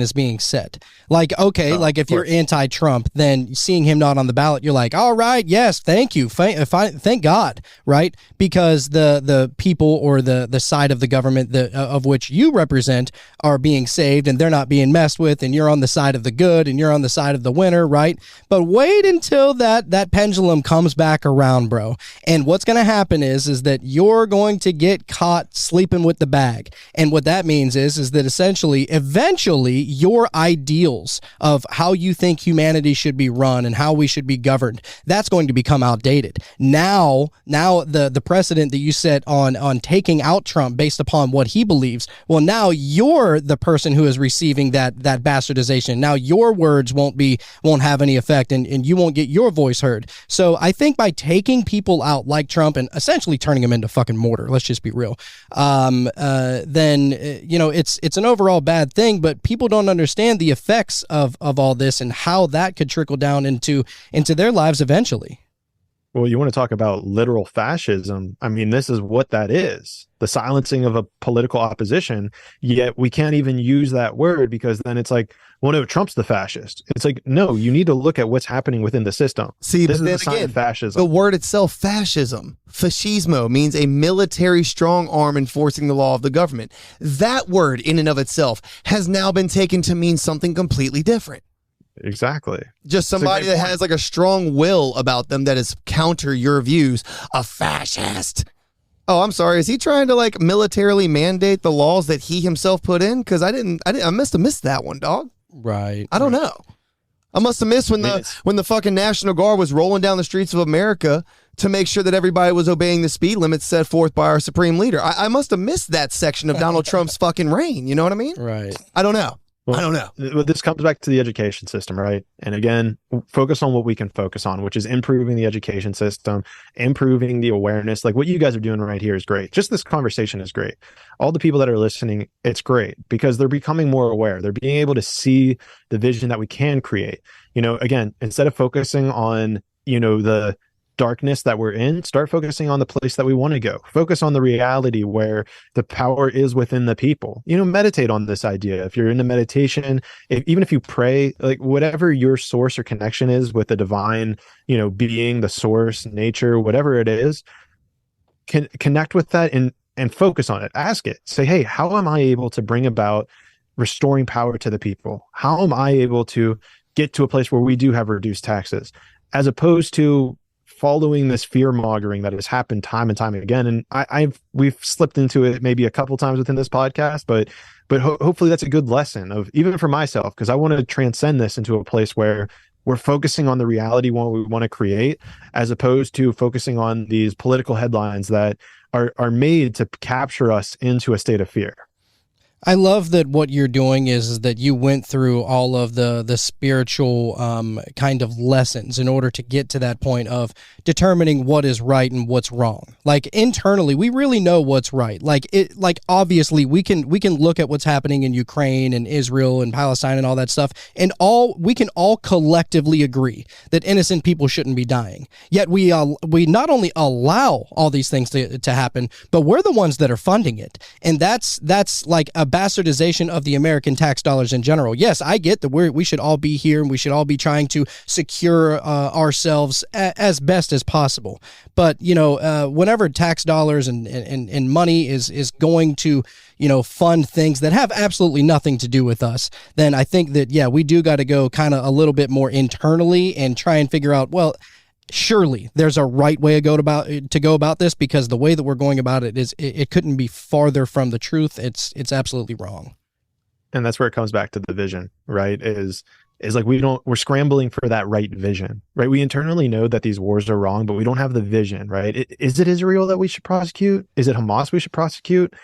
C: is being set. Like, okay, like if you're anti-Trump, then seeing him not on the ballot, you're like, all right, yes, thank you, thank God, right? Because the people or the side of the government of which you represent are being saved and they're not being messed with, and you're on the side of the good and you're on the side of the winner, right? But wait until that pendulum comes back around, bro. And what's going to happen is that you're going to get caught sleeping with the bag. And what that means is that eventually your ideals of how you think humanity should be run and how we should be governed, that's going to become outdated. Now the precedent that you set on taking out Trump based upon what he believes, well, now you're the person who is receiving that bastardization. Now your words won't have any effect and you won't get your voice heard. So I think by taking people out like Trump and essentially turning them into fucking mortar, let's just be real, then you know, it's an overall bad thing, but people don't understand the effects of all this and how that could trickle down into their lives eventually.
A: Well, you want to talk about literal fascism. I mean, this is what that is. The silencing of a political opposition, yet we can't even use that word because then it's like, well, no, Trump's the fascist. It's like, no, you need to look at what's happening within the system.
D: See,
A: this
D: but
A: is
D: then
A: the
D: again,
A: fascism.
D: the word itself, fascism, fascismo, means a military strong arm enforcing the law of the government. That word in and of itself has now been taken to mean something completely different.
A: Exactly.
D: Just somebody that has like a strong will about them that is counter your views. A fascist. Oh, I'm sorry. Is he trying to like militarily mandate the laws that he himself put in? Because I must have missed that one, dog.
C: Right.
D: I don't know. I must have missed when the fucking National Guard was rolling down the streets of America to make sure that everybody was obeying the speed limits set forth by our supreme leader. I must have missed that section of Donald Trump's fucking reign. You know what I mean?
C: Right.
D: I don't know. I don't know.
A: Well, this comes back to the education system, right? And again, focus on what we can focus on, which is improving the education system, improving the awareness. Like what you guys are doing right here is great. Just this conversation is great. All the people that are listening, it's great because they're becoming more aware. They're being able to see the vision that we can create. You know, again, instead of focusing on, you know, the darkness that we're in, start focusing on the place that we want to go. Focus on the reality where the power is within the people. You know, meditate on this idea. If you're into meditation, even if you pray, like whatever your source or connection is with the divine, you know, being, the source, nature, whatever it is, can connect with that and focus on it. Ask it. Say, hey, how am I able to bring about restoring power to the people? How am I able to get to a place where we do have reduced taxes, as opposed to following this fear mongering that has happened time and time again. And we've slipped into it maybe a couple times within this podcast, but hopefully that's a good lesson of, even for myself, because I want to transcend this into a place where we're focusing on the reality what we want to create, as opposed to focusing on these political headlines that are made to capture us into a state of fear.
C: I love that what you're doing is that you went through all of the spiritual kind of lessons in order to get to that point of determining what is right and what's wrong. Like internally, we really know what's right. Like obviously we can look at what's happening in Ukraine and Israel and Palestine and all that stuff, and we can all collectively agree that innocent people shouldn't be dying. Yet we not only allow all these things to happen, but we're the ones that are funding it. And that's like a bastardization of the American tax dollars in general. Yes, I get that we should all be here and we should all be trying to secure ourselves as best as possible. But, whenever tax dollars and money is going to, fund things that have absolutely nothing to do with us, then I think that, yeah, we do got to go kind of a little bit more internally and try and figure out, well, surely there's a right way to go about this, because the way that we're going about it it couldn't be farther from the truth. It's absolutely wrong.
A: And that's where it comes back to the vision, right? Is like we're scrambling for that right vision, right? We internally know that these wars are wrong, but we don't have the vision, right? Is it Israel that we should prosecute? Is it Hamas we should prosecute?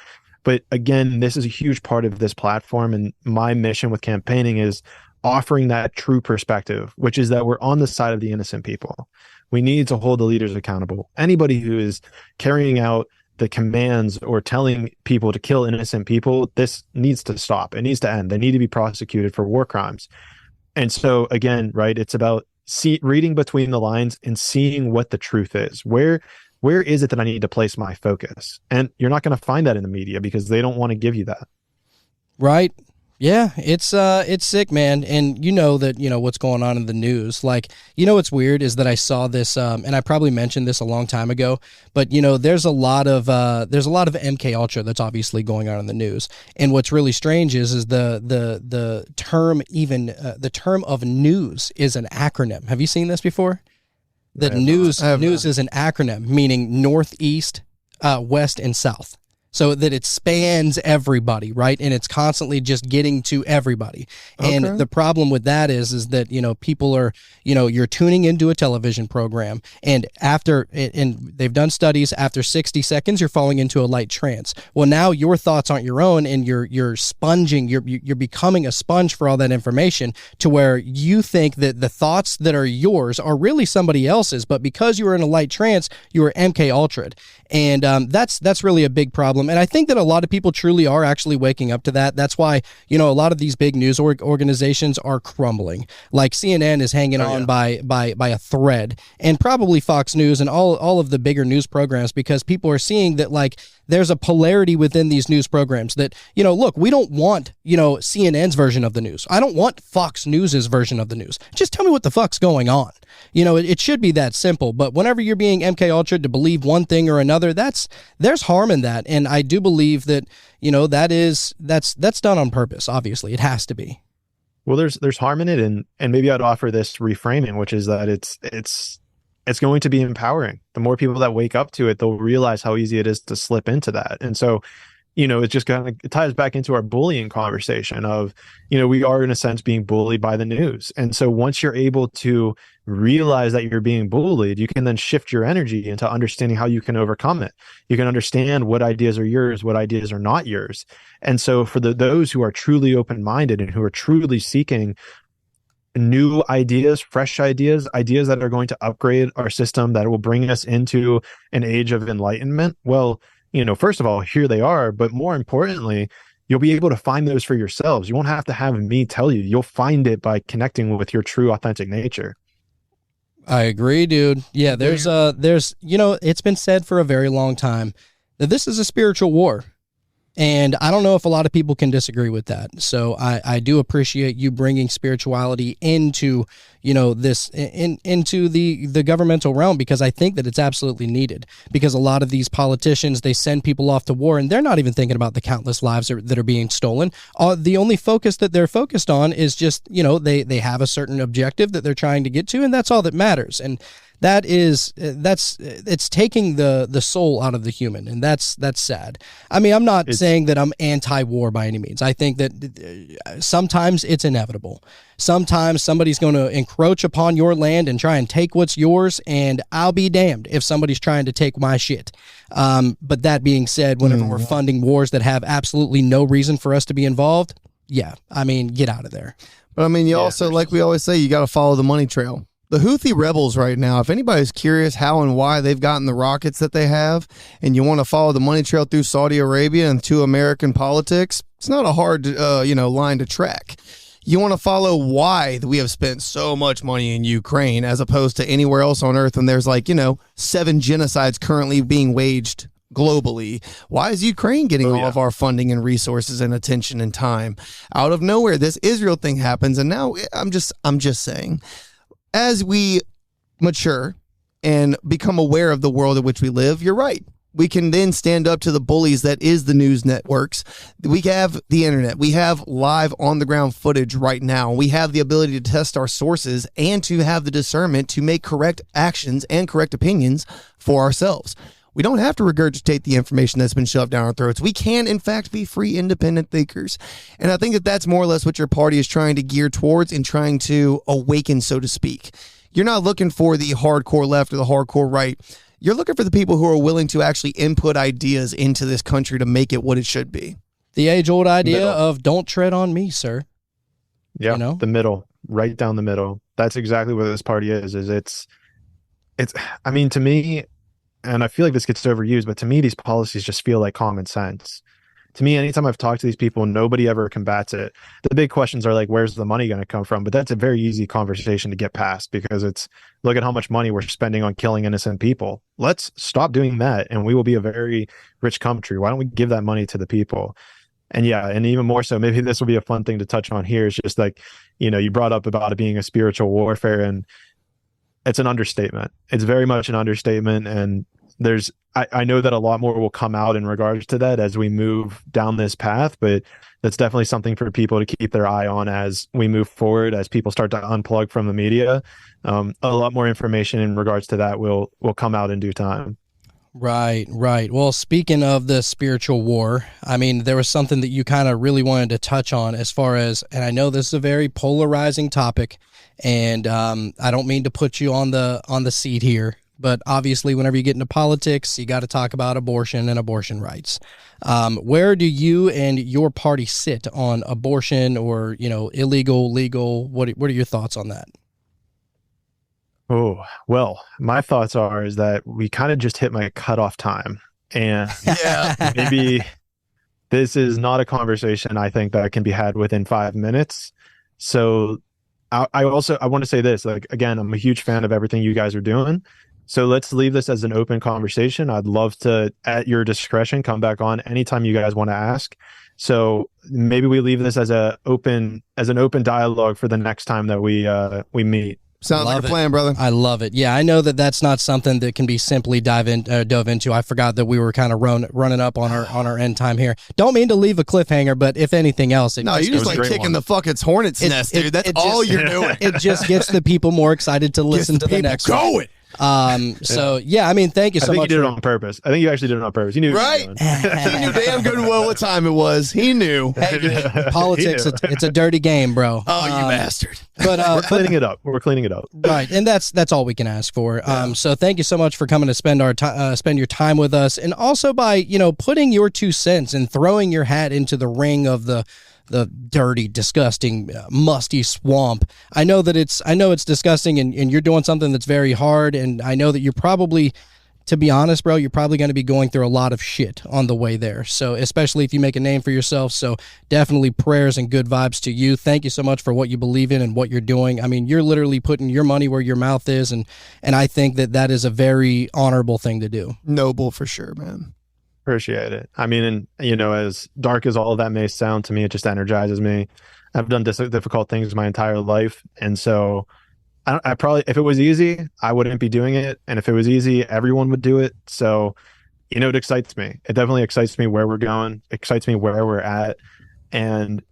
A: But again, this is a huge part of this platform, and my mission with campaigning is offering that true perspective, which is that we're on the side of the innocent people. We need to hold the leaders accountable. Anybody who is carrying out the commands or telling people to kill innocent people, this needs to stop. It needs to end. They need to be prosecuted for war crimes. And so again, right, it's about reading between the lines and seeing what the truth is. Where is it that I need to place my focus? And you're not going to find that in the media, because they don't want to give you that.
C: Right. Yeah, it's sick, man. And that, what's going on in the news. Like, what's weird is that I saw this, and I probably mentioned this a long time ago, but there's a lot of MK Ultra that's obviously going on in the news. And what's really strange is the term the term of news is an acronym. Have you seen this before? That news is an acronym, meaning Northeast, West, and South. So that it spans everybody, right? And it's constantly just getting to everybody. And the problem with that is that, people are, you're tuning into a television program, and and they've done studies, after 60 seconds, you're falling into a light trance. Well, now your thoughts aren't your own, and you're sponging, you're becoming a sponge for all that information, to where you think that the thoughts that are yours are really somebody else's, but because you were in a light trance, you were MK Ultra'd. And that's really a big problem. And I think that a lot of people truly are actually waking up to that. That's why, a lot of these big news organizations are crumbling. Like CNN is hanging on by a thread, and probably Fox News and all of the bigger news programs, because people are seeing that, like, there's a polarity within these news programs that, look, we don't want, CNN's version of the news. I don't want Fox News's version of the news. Just tell me what the fuck's going on. It should be that simple. But whenever you're being MK Ultra to believe one thing or another, there's harm in that. And I do believe that, that's done on purpose. Obviously, it has to be.
A: Well, there's harm in it, and maybe I'd offer this reframing, which is that it's going to be empowering. The more people that wake up to it, they'll realize how easy it is to slip into that. And so, it just it ties back into our bullying conversation of, we are in a sense being bullied by the news. And so once you're able to realize that you're being bullied, you can then shift your energy into understanding how you can overcome it. You can understand what ideas are yours, what ideas are not yours. And so for those who are truly open-minded and who are truly seeking new ideas, fresh ideas that are going to upgrade our system, that will bring us into an age of enlightenment, well, first of all, here they are. But more importantly, you'll be able to find those for yourselves. You won't have to have me tell you. You'll find it by connecting with your true, authentic nature.
C: I agree, dude. Yeah, there's it's been said for a very long time that this is a spiritual war. And I don't know if a lot of people can disagree with that. So I do appreciate you bringing spirituality into, this into the governmental realm, because I think that it's absolutely needed, because a lot of these politicians, they send people off to war and they're not even thinking about the countless lives that are being stolen. The only focus that they're focused on is just, they have a certain objective that they're trying to get to, and that's all that matters. And it's taking the soul out of the human, and that's sad. I mean, I'm not saying that I'm anti-war by any means. I think that sometimes it's inevitable. Sometimes somebody's going to encroach upon your land and try and take what's yours, and I'll be damned if somebody's trying to take my shit. But that being said, whenever we're funding wars that have absolutely no reason for us to be involved, yeah, I mean, get out of there.
D: But I mean, you also, like we always say, you got to follow the money trail. The Houthi rebels right now, if anybody's curious how and why they've gotten the rockets that they have, and you want to follow the money trail through Saudi Arabia and to American politics, it's not a hard line to track. You want to follow why we have spent so much money in Ukraine as opposed to anywhere else on earth, and there's 7 genocides currently being waged globally. Why is Ukraine getting all of our funding and resources and attention and time? Out of nowhere, this Israel thing happens, and now I'm just saying, as we mature and become aware of the world in which we live, you're right. We can then stand up to the bullies that is the news networks. We have the internet. We have live on the ground footage right now. We have the ability to test our sources and to have the discernment to make correct actions and correct opinions for ourselves. We don't have to regurgitate the information that's been shoved down our throats. We can, in fact, be free, independent thinkers. And I think that that's more or less what your party is trying to gear towards and trying to awaken, so to speak. You're not looking for the hardcore left or the hardcore right. You're looking for the people who are willing to actually input ideas into this country to make it what it should be.
C: The age-old idea of don't tread on me, sir.
A: Yeah, the middle, right down the middle. That's exactly what this party is it's, I mean, to me, and I feel like this gets overused, but to me, these policies just feel like common sense. To me, anytime I've talked to these people, nobody ever combats it. The big questions are like, where's the money going to come from? But that's a very easy conversation to get past because it's, look at how much money we're spending on killing innocent people. Let's stop doing that, and we will be a very rich country. Why don't we give that money to the people? And yeah, and even more so, maybe this will be a fun thing to touch on here. It's just like, you brought up about it being a spiritual warfare, and it's an understatement. It's very much an understatement, and I know that a lot more will come out in regards to that as we move down this path, but that's definitely something for people to keep their eye on as we move forward, as people start to unplug from the media. A lot more information in regards to that will come out in due time.
C: Right. Well, speaking of the spiritual war, I mean, there was something that you kind of really wanted to touch on as far as, and I know this is a very polarizing topic, and I don't mean to put you on the seat here, but obviously whenever you get into politics, you got to talk about abortion and abortion rights. Where do you and your party sit on abortion or, illegal, legal? What are your thoughts on that?
A: Oh, well, my thoughts is that we kind of just hit my cutoff time, and maybe this is not a conversation I think that can be had within 5 minutes. So I want to say this, like, again, I'm a huge fan of everything you guys are doing. So let's leave this as an open conversation. I'd love to, at your discretion, come back on anytime you guys want to ask. So maybe we leave this as an open dialogue for the next time that we meet.
D: Sounds like a plan, brother.
C: I love it. Yeah, I know that that's not something that can be simply dove into. I forgot that we were kind of running up on our end time here. Don't mean to leave a cliffhanger, but if anything else,
D: you're just like kicking the fucking hornet's nest, dude. That's all you're doing.
C: It just gets the people more excited to listen to the next one. So yeah, I mean, thank you so much.
A: I think you did it on purpose. I think you actually did it on purpose. You knew,
D: right? He knew damn good well what time it was. He knew.
C: Hey, politics, it's a dirty game, bro.
D: Oh, you bastard!
C: But
A: we're cleaning it up. We're cleaning it up.
C: Right, and that's all we can ask for. So thank you so much for coming to spend your time with us, and also by putting your 2 cents and throwing your hat into the ring of the dirty, disgusting, musty swamp. I know it's disgusting, and you're doing something that's very hard, and I know that you're probably, to be honest, bro, you're probably going to be going through a lot of shit on the way there. So especially if you make a name for yourself. So definitely prayers and good vibes to you. Thank you so much for what you believe in and what you're doing. I mean, you're literally putting your money where your mouth is, and I think that is a very honorable thing to do.
D: Noble for sure, man.
A: Appreciate it. I mean, and as dark as all of that may sound to me, it just energizes me. I've done difficult things my entire life, and so I probably, if it was easy, I wouldn't be doing it, and if it was easy, everyone would do it. So it excites me. It definitely excites me where we're going. It excites me where we're at, and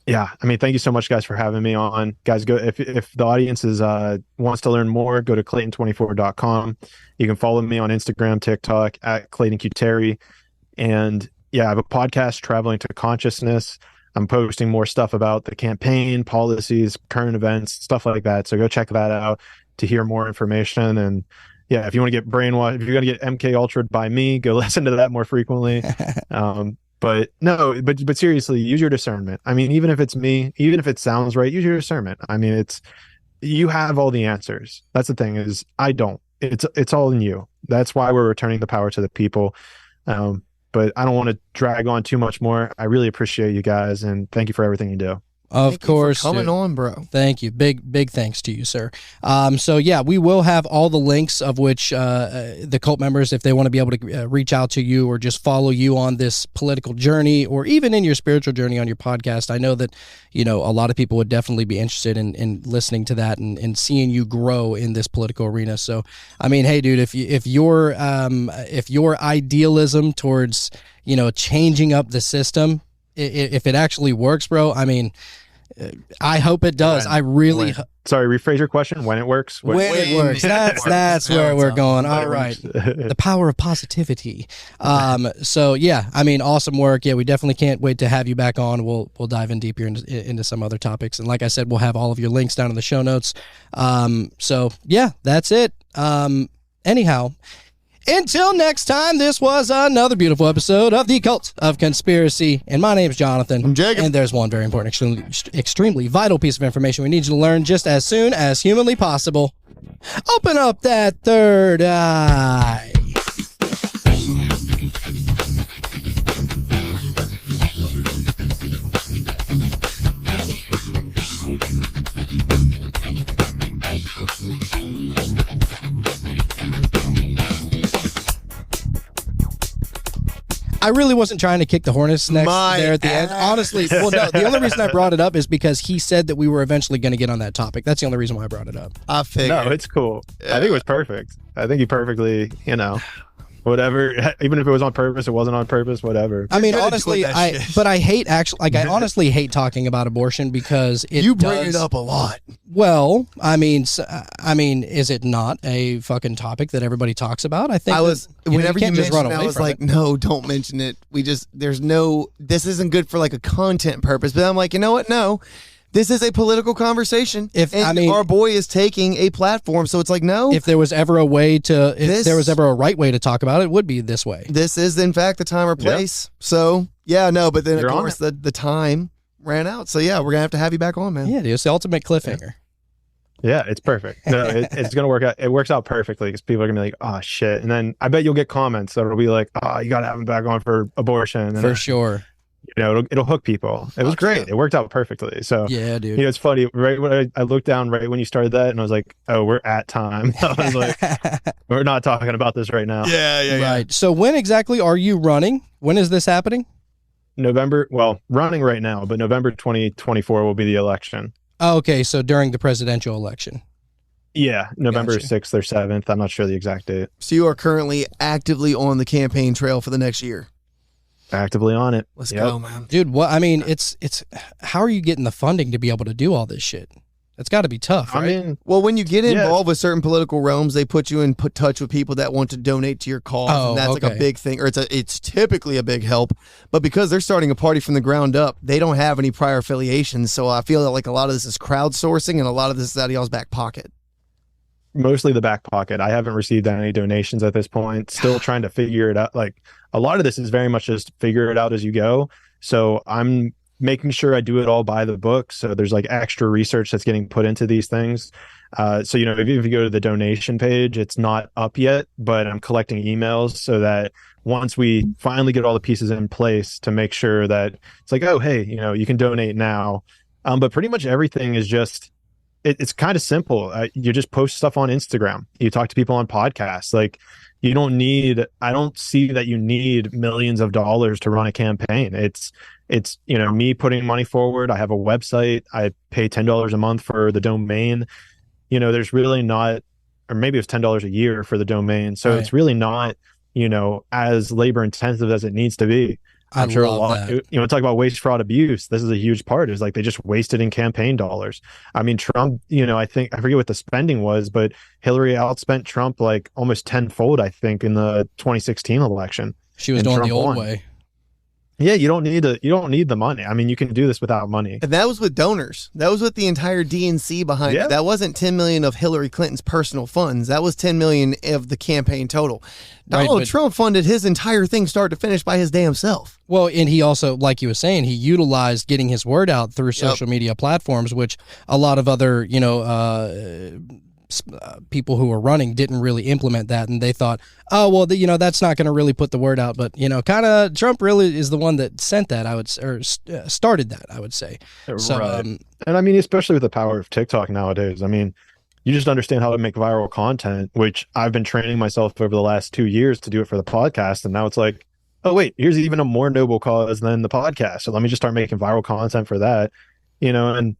A: Yeah, I mean, thank you so much, guys, for having me on. Guys, go if the audience is wants to learn more, go to Clayton24.com. You can follow me on Instagram, TikTok at Clayton Q Terry. And yeah, I have a podcast, Traveling to Consciousness. I'm posting more stuff about the campaign, policies, current events, stuff like that. So go check that out to hear more information. And yeah, if you want to get brainwashed, if you're going to get MK Ultra'd by me, go listen to that more frequently. But no, but seriously, use your discernment. I mean, even if it's me, even if it sounds right, use your discernment. I mean, you have all the answers. That's the thing is I don't. It's all in you. That's why we're returning the power to the people. But I don't want to drag on too much more. I really appreciate you guys and thank you for everything you do.
C: Of course,
D: coming on, bro.
C: Thank you. Big thanks to you, sir. So yeah, we will have all the links of which the cult members, if they want to be able to reach out to you or just follow you on this political journey or even in your spiritual journey on your podcast. I know that, a lot of people would definitely be interested in listening to that and seeing you grow in this political arena. So, I mean, hey, dude, if your idealism towards, changing up the system, if it actually works, bro, I mean, I hope it does. I really.
A: Sorry, rephrase your question. When it works.
C: When it works. That's where we're going. All right. The power of positivity. So yeah, I mean, awesome work. Yeah, we definitely can't wait to have you back on. We'll dive in deeper into some other topics. And like I said, we'll have all of your links down in the show notes. So yeah, that's it. Anyhow. Until next time, this was another beautiful episode of The Cult of Conspiracy. And my name's Jonathan.
D: I'm Jacob.
C: And there's one very important, extremely vital piece of information we need you to learn just as soon as humanly possible. Open up that third eye. I really wasn't trying to kick the hornet's nest there at the end. Honestly, well, no, the only reason I brought it up is because he said that we were eventually going to get on that topic. That's the only reason why I brought it up.
D: I figured.
A: No, it's cool. I think it was perfect. I think he perfectly, whatever. Even if it was on purpose, it wasn't on purpose, whatever.
C: I mean, honestly, I hate I honestly hate talking about abortion because you bring
D: it up a lot.
C: Well, I mean, is it not a fucking topic that everybody talks about? I think
D: whenever you mentioned it, I was like, no, don't mention it. This isn't good for like a content purpose. But I'm like, you know what? No. This is a political conversation. Our boy is taking a platform, so it's like, no.
C: If there was ever a way to, there was ever a right way to talk about it, it would be this way.
D: This is, in fact, the time or place. Yep. So, yeah, no, but then, of course, the time ran out. So, yeah, we're going to have you back on, man.
C: Yeah, dude, it's the ultimate cliffhanger.
A: Yeah, it's perfect. No, it's going to work out. It works out perfectly because people are going to be like, oh, shit. And then I bet you'll get comments that'll be like, oh, you got to have him back on for abortion.
C: For sure.
A: It'll hook people. It was great. It worked out perfectly. So
C: yeah, dude.
A: It's funny. Right when I looked down right when you started that, and I was like, "Oh, we're at time." I was like, "We're not talking about this right now."
D: Yeah.
C: Right. So when exactly are you running? When is this happening?
A: November. Well, running right now, but November 2024 will be the election.
C: Oh, okay. So during the presidential election.
A: Yeah, November 6th or 7th. I'm not sure the exact date.
D: So you are currently actively on the campaign trail for the next year.
A: Actively on it.
D: Let's go, man.
C: Dude, it's how are you getting the funding to be able to do all this shit? It's got to be tough, right?
D: I mean, well, when you get involved with certain political realms, they put you in touch with people that want to donate to your cause, and that's like a big thing, or it's typically a big help. But because they're starting a party from the ground up, they don't have any prior affiliations, so I feel like a lot of this is crowdsourcing, and a lot of this is out of y'all's back pocket.
A: Mostly the back pocket. I haven't received any donations at this point. Still trying to figure it out. Like a lot of this is very much just figure it out as you go. So I'm making sure I do it all by the book. So there's like extra research that's getting put into these things. So, if you go to the donation page, it's not up yet, but I'm collecting emails so that once we finally get all the pieces in place to make sure that it's like, oh, hey, you can donate now. But pretty much everything is just, it's kind of simple. You just post stuff on Instagram. You talk to people on podcasts. Like I don't see that you need millions of dollars to run a campaign. It's me putting money forward. I have a website. I pay $10 a month for the domain. There's really not, or maybe it's $10 a year for the domain. So It's really not, as labor intensive as it needs to be. I'm sure a
C: love
A: lot,
C: that.
A: talk about waste, fraud, abuse. This is a huge part. It's like they just wasted in campaign dollars. I mean, Trump, I forget what the spending was, but Hillary outspent Trump like almost tenfold, I think, in the 2016 election.
C: She was
A: and
C: doing
A: Trump
C: the old
A: won.
C: way.
A: Yeah, you don't need the money. I mean, you can do this without money.
D: And that was with donors. That was with the entire DNC behind it. That wasn't 10 million of Hillary Clinton's personal funds. That was 10 million of the campaign total. Donald Trump funded his entire thing start to finish by his damn self.
C: Well, and he also, like you were saying, he utilized getting his word out through social media platforms, which a lot of other, people who were running didn't really implement that, and they thought, oh well, that's not going to really put the word out. But kind of Trump really is the one that sent that. Started that, I would say. So,
A: right. And I mean, especially with the power of TikTok nowadays. I mean, you just understand how to make viral content, which I've been training myself over the last 2 years to do it for the podcast, and now it's like, oh wait, here's even a more noble cause than the podcast. So let me just start making viral content for that, and.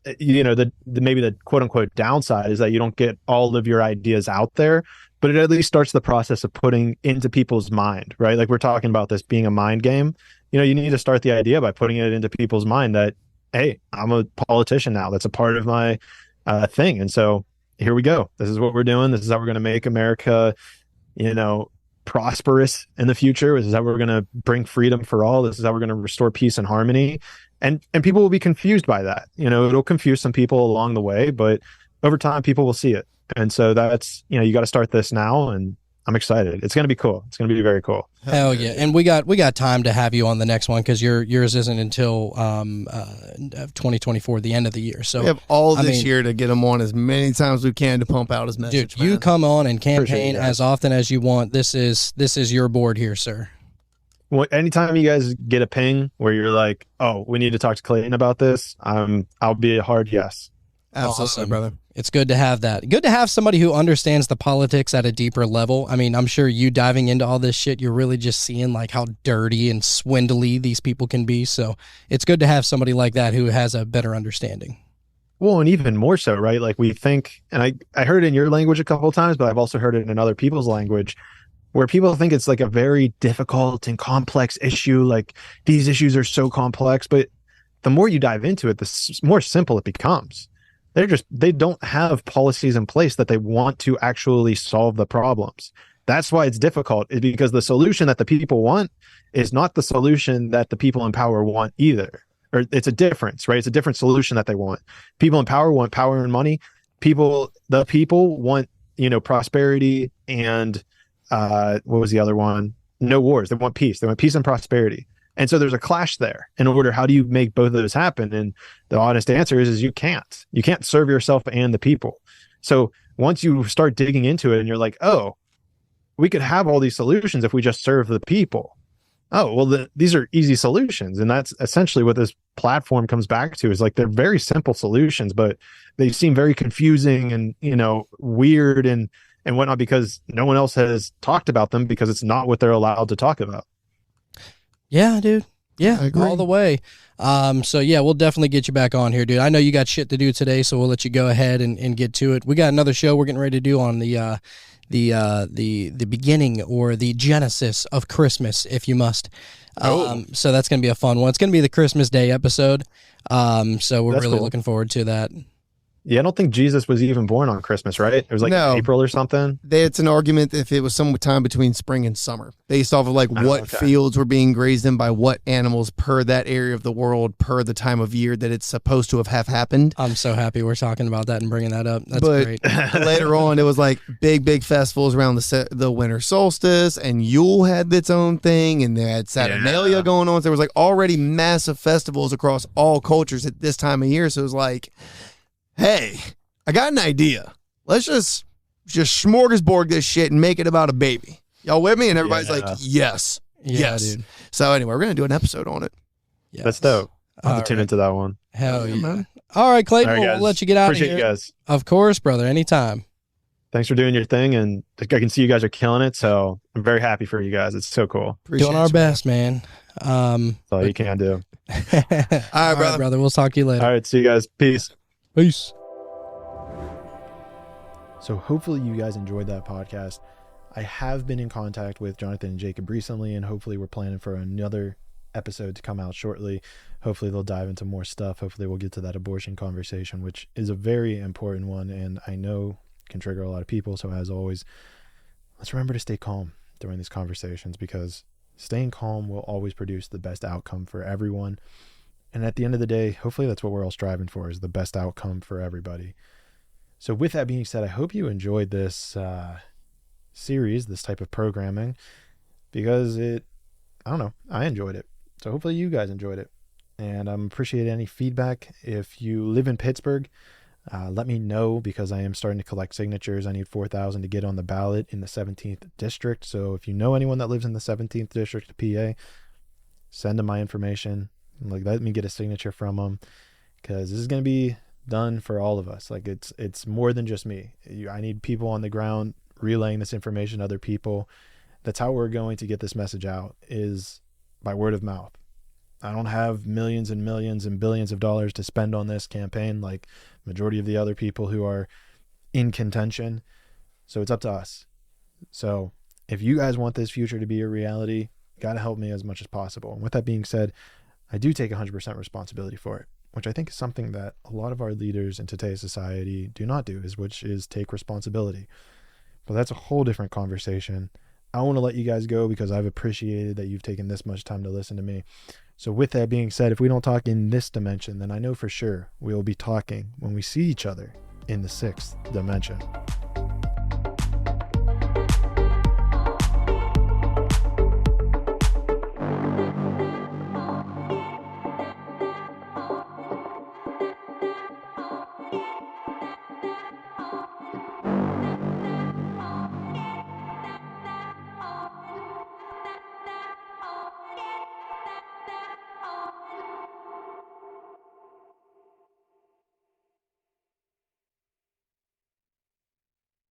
A: Maybe the quote unquote downside is that you don't get all of your ideas out there, but it at least starts the process of putting into people's mind, right? Like we're talking about this being a mind game. You need to start the idea by putting it into people's mind that, hey, I'm a politician now. That's a part of my thing. And so here we go. This is what we're doing. This is how we're going to make America, prosperous in the future. This is how we're going to bring freedom for all. This is how we're going to restore peace and harmony. And people will be confused by that. It'll confuse some people along the way, but over time people will see it. And so that's, you got to start this now, and I'm excited. It's going to be cool. It's going to be very cool.
C: Hell yeah. And we got time to have you on the next one, because yours isn't until 2024, the end of the year. So
D: we have all this year to get them on as many times as we can to pump out his message.
C: Dude, you come on and campaign as often as you want. This is your board here, sir.
A: Well, anytime you guys get a ping where you're like, oh, we need to talk to Clayton about this, I'll be a hard yes.
D: Absolutely,
C: awesome,
D: brother.
C: It's good to have that. Good to have somebody who understands the politics at a deeper level. I mean, I'm sure you diving into all this shit, you're really just seeing like how dirty and swindly these people can be. So it's good to have somebody like that who has a better understanding.
A: Well, and even more so, right? Like we think, and I heard it in your language a couple of times, but I've also heard it in other people's language, where people think it's like a very difficult and complex issue. Like these issues are so complex, but the more you dive into it, the more simple it becomes. They don't have policies in place that they want to actually solve the problems. That's why it's difficult, because the solution that the people want is not the solution that the people in power want either. Or it's a difference, right? It's a different solution that they want. People in power want power and money. The people want, prosperity and what was the other one? No wars. They want peace. They want peace and prosperity. And so there's a clash there. How do you make both of those happen? And the honest answer is you can't. You can't serve yourself and the people. So once you start digging into it and you're like, oh, we could have all these solutions if we just serve the people. Oh, well, these are easy solutions. And that's essentially what this platform comes back to, is like they're very simple solutions, but they seem very confusing and, weird and whatnot, because no one else has talked about them, because it's not what they're allowed to talk about.
C: Yeah, dude. Yeah, all the way. So yeah, we'll definitely get you back on here, dude. I know you got shit to do today, so we'll let you go ahead and get to it. We got another show we're getting ready to do on the beginning, or the genesis of Christmas, if you must. So that's going to be a fun one. It's going to be the Christmas Day episode. So we're really looking forward to that.
A: Yeah, I don't think Jesus was even born on Christmas, right? It was like April or something.
D: It's an argument if it was sometime between spring and summer, based off of what fields were being grazed in by what animals per that area of the world, per the time of year that it's supposed to have happened.
C: I'm so happy we're talking about that and bringing that up. That's great.
D: Later on, it was like big festivals around the winter solstice, and Yule had its own thing, and they had Saturnalia going on. So there was like already massive festivals across all cultures at this time of year. So it was like, hey, I got an idea. Let's just smorgasbord this shit and make it about a baby. Y'all with me? And everybody's like, yes. Dude. So anyway, we're going to do an episode on it.
A: Yes. That's dope. I'll have to tune into that one.
C: Hell yeah. Man. All right, Clayton, we'll let you get out of here.
A: Appreciate you guys.
C: Of course, brother. Anytime.
A: Thanks for doing your thing. And I can see you guys are killing it. So I'm very happy for you guys. It's so cool.
C: Doing our best, man.
A: That's all you can do.
C: All right, brother. We'll talk to you later.
A: All right. See you guys. Peace.
C: Peace.
A: So hopefully you guys enjoyed that podcast. I have been in contact with Jonathan and Jacob recently, and hopefully we're planning for another episode to come out shortly. Hopefully they'll dive into more stuff. Hopefully we'll get to that abortion conversation, which is a very important one, and I know can trigger a lot of people. So as always, let's remember to stay calm during these conversations, because staying calm will always produce the best outcome for everyone. And at the end of the day, hopefully that's what we're all striving for, is the best outcome for everybody. So with that being said, I hope you enjoyed this series, this type of programming, because I enjoyed it. So hopefully you guys enjoyed it. And I appreciate any feedback. If you live in Pittsburgh, let me know, because I am starting to collect signatures. I need 4,000 to get on the ballot in the 17th district. So if you know anyone that lives in the 17th district of PA, send them my information. Like, let me get a signature from them, because this is going to be done for all of us. Like, it's more than just me. I need people on the ground relaying this information to other people. That's how we're going to get this message out, is by word of mouth. I don't have millions and millions and billions of dollars to spend on this campaign like majority of the other people who are in contention. So it's up to us. So if you guys want this future to be a reality, you got to help me as much as possible. And with that being said, I do take 100% responsibility for it, which I think is something that a lot of our leaders in today's society do not do, which is take responsibility. But that's a whole different conversation. I want to let you guys go, because I've appreciated that you've taken this much time to listen to me. So with that being said, if we don't talk in this dimension, then I know for sure we will be talking when we see each other in the 6th dimension.